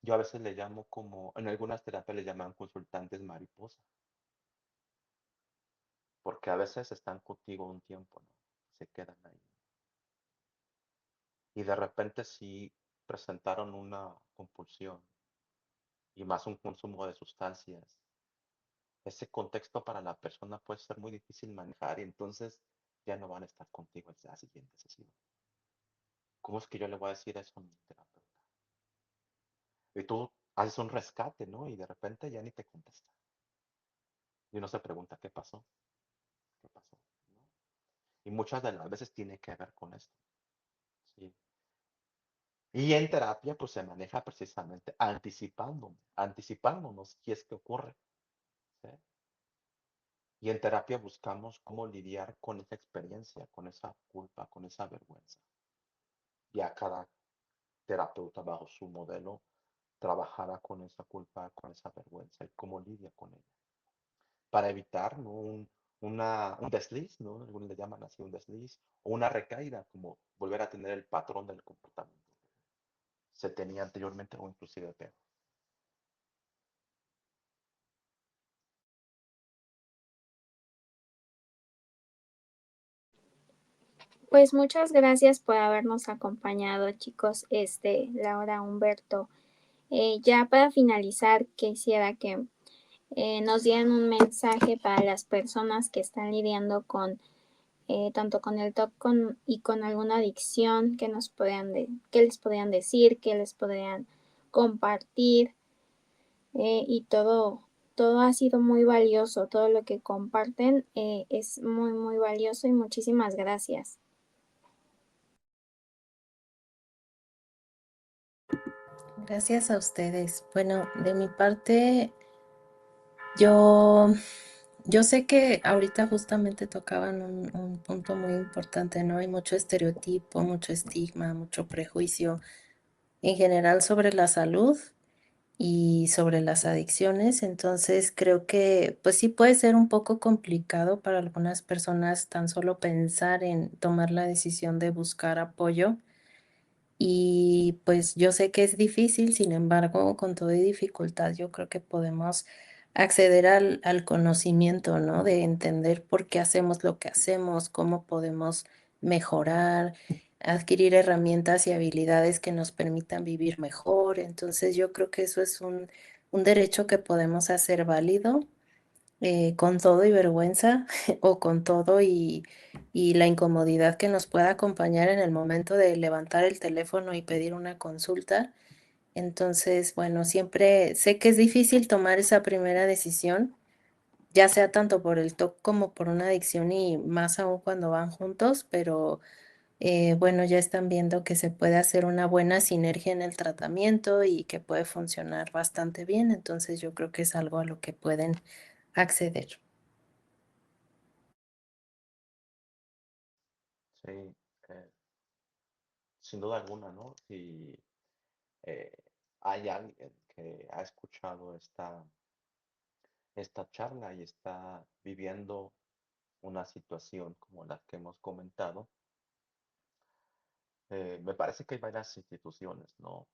Speaker 4: Yo a veces le llamo como, en algunas terapias le llaman consultantes mariposa, porque a veces están contigo un tiempo, ¿no? Se quedan ahí. Y de repente sí presentaron una compulsión y más un consumo de sustancias. Ese contexto para la persona puede ser muy difícil manejar y entonces ya no van a estar contigo en la siguiente sesión. ¿Cómo es que yo le voy a decir eso a mi terapeuta? Y tú haces un rescate, ¿no? Y de repente ya ni te contesta. Y uno se pregunta, ¿qué pasó? ¿Qué pasó? ¿No? Y muchas de las veces tiene que ver con esto. ¿Sí? Y en terapia, pues se maneja precisamente anticipándonos qué es que ocurre. ¿Sí? Y en terapia buscamos cómo lidiar con esa experiencia, con esa culpa, con esa vergüenza. Y a cada terapeuta bajo su modelo trabajará con esa culpa, con esa vergüenza y cómo lidia con ella. Para evitar, ¿no? Un desliz, ¿no? Algunos le llaman así un desliz, o una recaída, como volver a tener el patrón del comportamiento que se tenía anteriormente o inclusive peor.
Speaker 5: Pues muchas gracias por habernos acompañado, chicos, Laura, Humberto. Ya para finalizar, quisiera que nos dieran un mensaje para las personas que están lidiando con tanto con el TOC y con alguna adicción que que les podrían decir, que les podrían compartir, y todo ha sido muy valioso, todo lo que comparten es muy, muy valioso y muchísimas gracias.
Speaker 3: Gracias a ustedes. Bueno, de mi parte, yo, yo sé que ahorita justamente tocaban un punto muy importante, ¿no? Hay mucho estereotipo, mucho estigma, mucho prejuicio en general sobre la salud y sobre las adicciones. Entonces creo que pues sí puede ser un poco complicado para algunas personas tan solo pensar en tomar la decisión de buscar apoyo. Y pues yo sé que es difícil, sin embargo, con toda dificultad, yo creo que podemos acceder al conocimiento, ¿no? De entender por qué hacemos lo que hacemos, cómo podemos mejorar, adquirir herramientas y habilidades que nos permitan vivir mejor. Entonces yo creo que eso es un derecho que podemos hacer válido, con todo y vergüenza o con todo y la incomodidad que nos pueda acompañar en el momento de levantar el teléfono y pedir una consulta. Entonces, bueno, siempre sé que es difícil tomar esa primera decisión, ya sea tanto por el TOC como por una adicción y más aún cuando van juntos, pero bueno, ya están viendo que se puede hacer una buena sinergia en el tratamiento y que puede funcionar bastante bien. Entonces yo creo que es algo a lo que pueden acceder.
Speaker 4: Sí, eh, sin duda alguna, ¿no? Si eh, hay alguien que ha escuchado esta charla y está viviendo una situación como la que hemos comentado, me parece que hay varias instituciones, ¿no?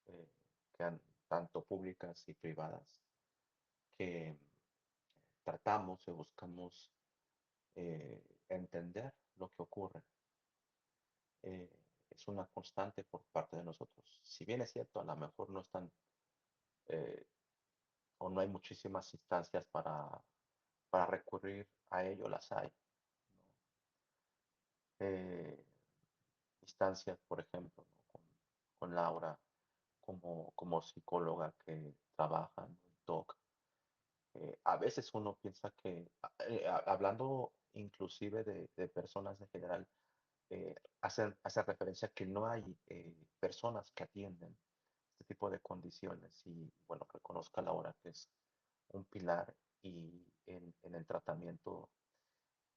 Speaker 4: Eh, tanto públicas y privadas, que tratamos y buscamos entender lo que ocurre. Eh, es una constante por parte de nosotros. Si bien es cierto, a lo mejor no están eh, o no hay muchísimas instancias para recurrir a ello, las hay, ¿no? Eh, instancias, por ejemplo, ¿no? Con Laura como psicóloga que trabaja en TOC. A veces uno piensa que, hablando inclusive de personas en general, hace referencia que no hay personas que atienden este tipo de condiciones y bueno, reconozca Laura que es un pilar y en el tratamiento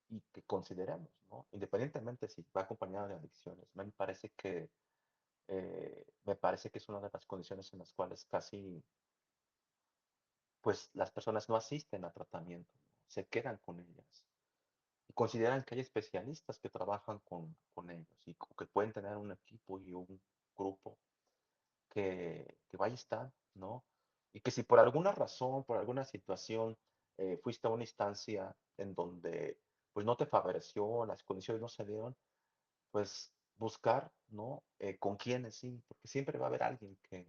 Speaker 4: y que consideremos, ¿no? Independientemente si va acompañada de adicciones, me parece que es una de las condiciones en las cuales casi, pues, las personas no asisten a tratamiento, ¿no? Se quedan con ellas y consideran que hay especialistas que trabajan con ellos y que pueden tener un equipo y un grupo que vaya a estar, ¿no? Y que si por alguna razón, por alguna situación, fuiste a una instancia en donde pues no te favoreció, las condiciones no se dieron, pues buscar, ¿no? Con quiénes sí, porque siempre va a haber alguien que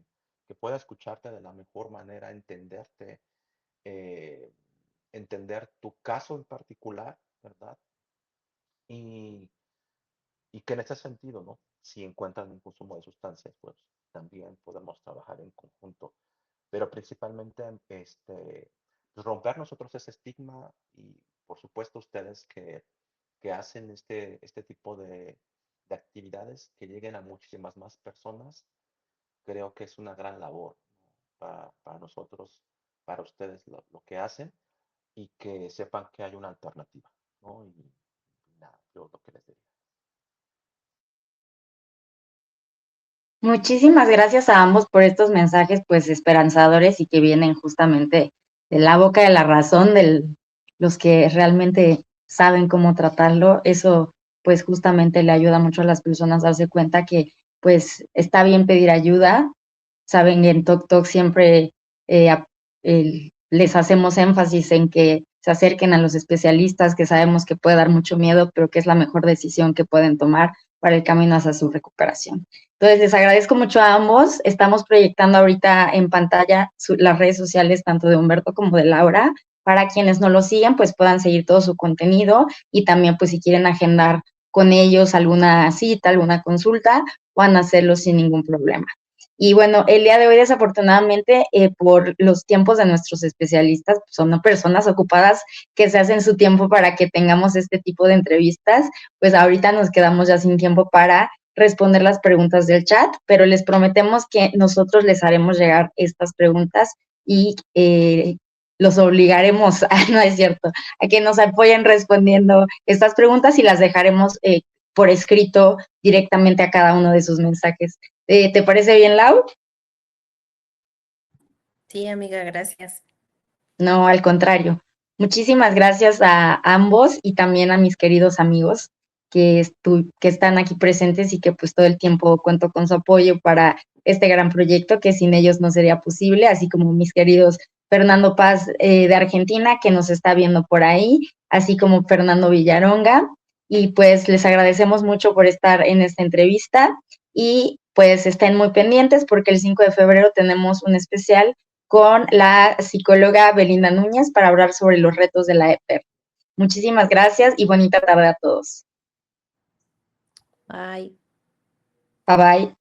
Speaker 4: pueda escucharte de la mejor manera, entenderte, eh, entender tu caso en particular, ¿verdad? Y, y que en ese sentido, ¿no? Si encuentran un consumo de sustancias, pues también podemos trabajar en conjunto, pero principalmente pues, romper nosotros ese estigma y por supuesto ustedes que hacen este tipo de actividades que lleguen a muchísimas más personas, creo que es una gran labor, ¿no? Para nosotros, para ustedes lo que hacen y que sepan que hay una alternativa, ¿no? Y nada, yo lo que les diría.
Speaker 2: Muchísimas gracias a ambos por estos mensajes pues esperanzadores y que vienen justamente de la boca de la razón de los que realmente saben cómo tratarlo. Eso pues justamente le ayuda mucho a las personas a darse cuenta que pues está bien pedir ayuda. Saben, en Tok Tok siempre les hacemos énfasis en que se acerquen a los especialistas, que sabemos que puede dar mucho miedo, pero que es la mejor decisión que pueden tomar para el camino hacia su recuperación. Entonces, les agradezco mucho a ambos. Estamos proyectando ahorita en pantalla las redes sociales tanto de Humberto como de Laura. Para quienes no lo siguen, pues puedan seguir todo su contenido y también, pues si quieren agendar con ellos alguna cita, alguna consulta, puedan hacerlo sin ningún problema. Y bueno, el día de hoy, desafortunadamente, por los tiempos de nuestros especialistas, pues, son personas ocupadas que se hacen su tiempo para que tengamos este tipo de entrevistas, pues ahorita nos quedamos ya sin tiempo para responder las preguntas del chat, pero les prometemos que nosotros les haremos llegar estas preguntas y los obligaremos, no es cierto, a que nos apoyen respondiendo estas preguntas y las dejaremos por escrito directamente a cada uno de sus mensajes. ¿Te parece bien, Lau?
Speaker 3: Sí, amiga, gracias.
Speaker 2: No, al contrario. Muchísimas gracias a ambos y también a mis queridos amigos que están aquí presentes y que pues todo el tiempo cuento con su apoyo para este gran proyecto que sin ellos no sería posible, así como mis queridos Fernando Paz de Argentina que nos está viendo por ahí, así como Fernando Villaronga. Y pues les agradecemos mucho por estar en esta entrevista y pues estén muy pendientes porque el 5 de febrero tenemos un especial con la psicóloga Belinda Núñez para hablar sobre los retos de la EPER. Muchísimas gracias y bonita tarde a todos.
Speaker 3: Bye.
Speaker 2: Bye bye.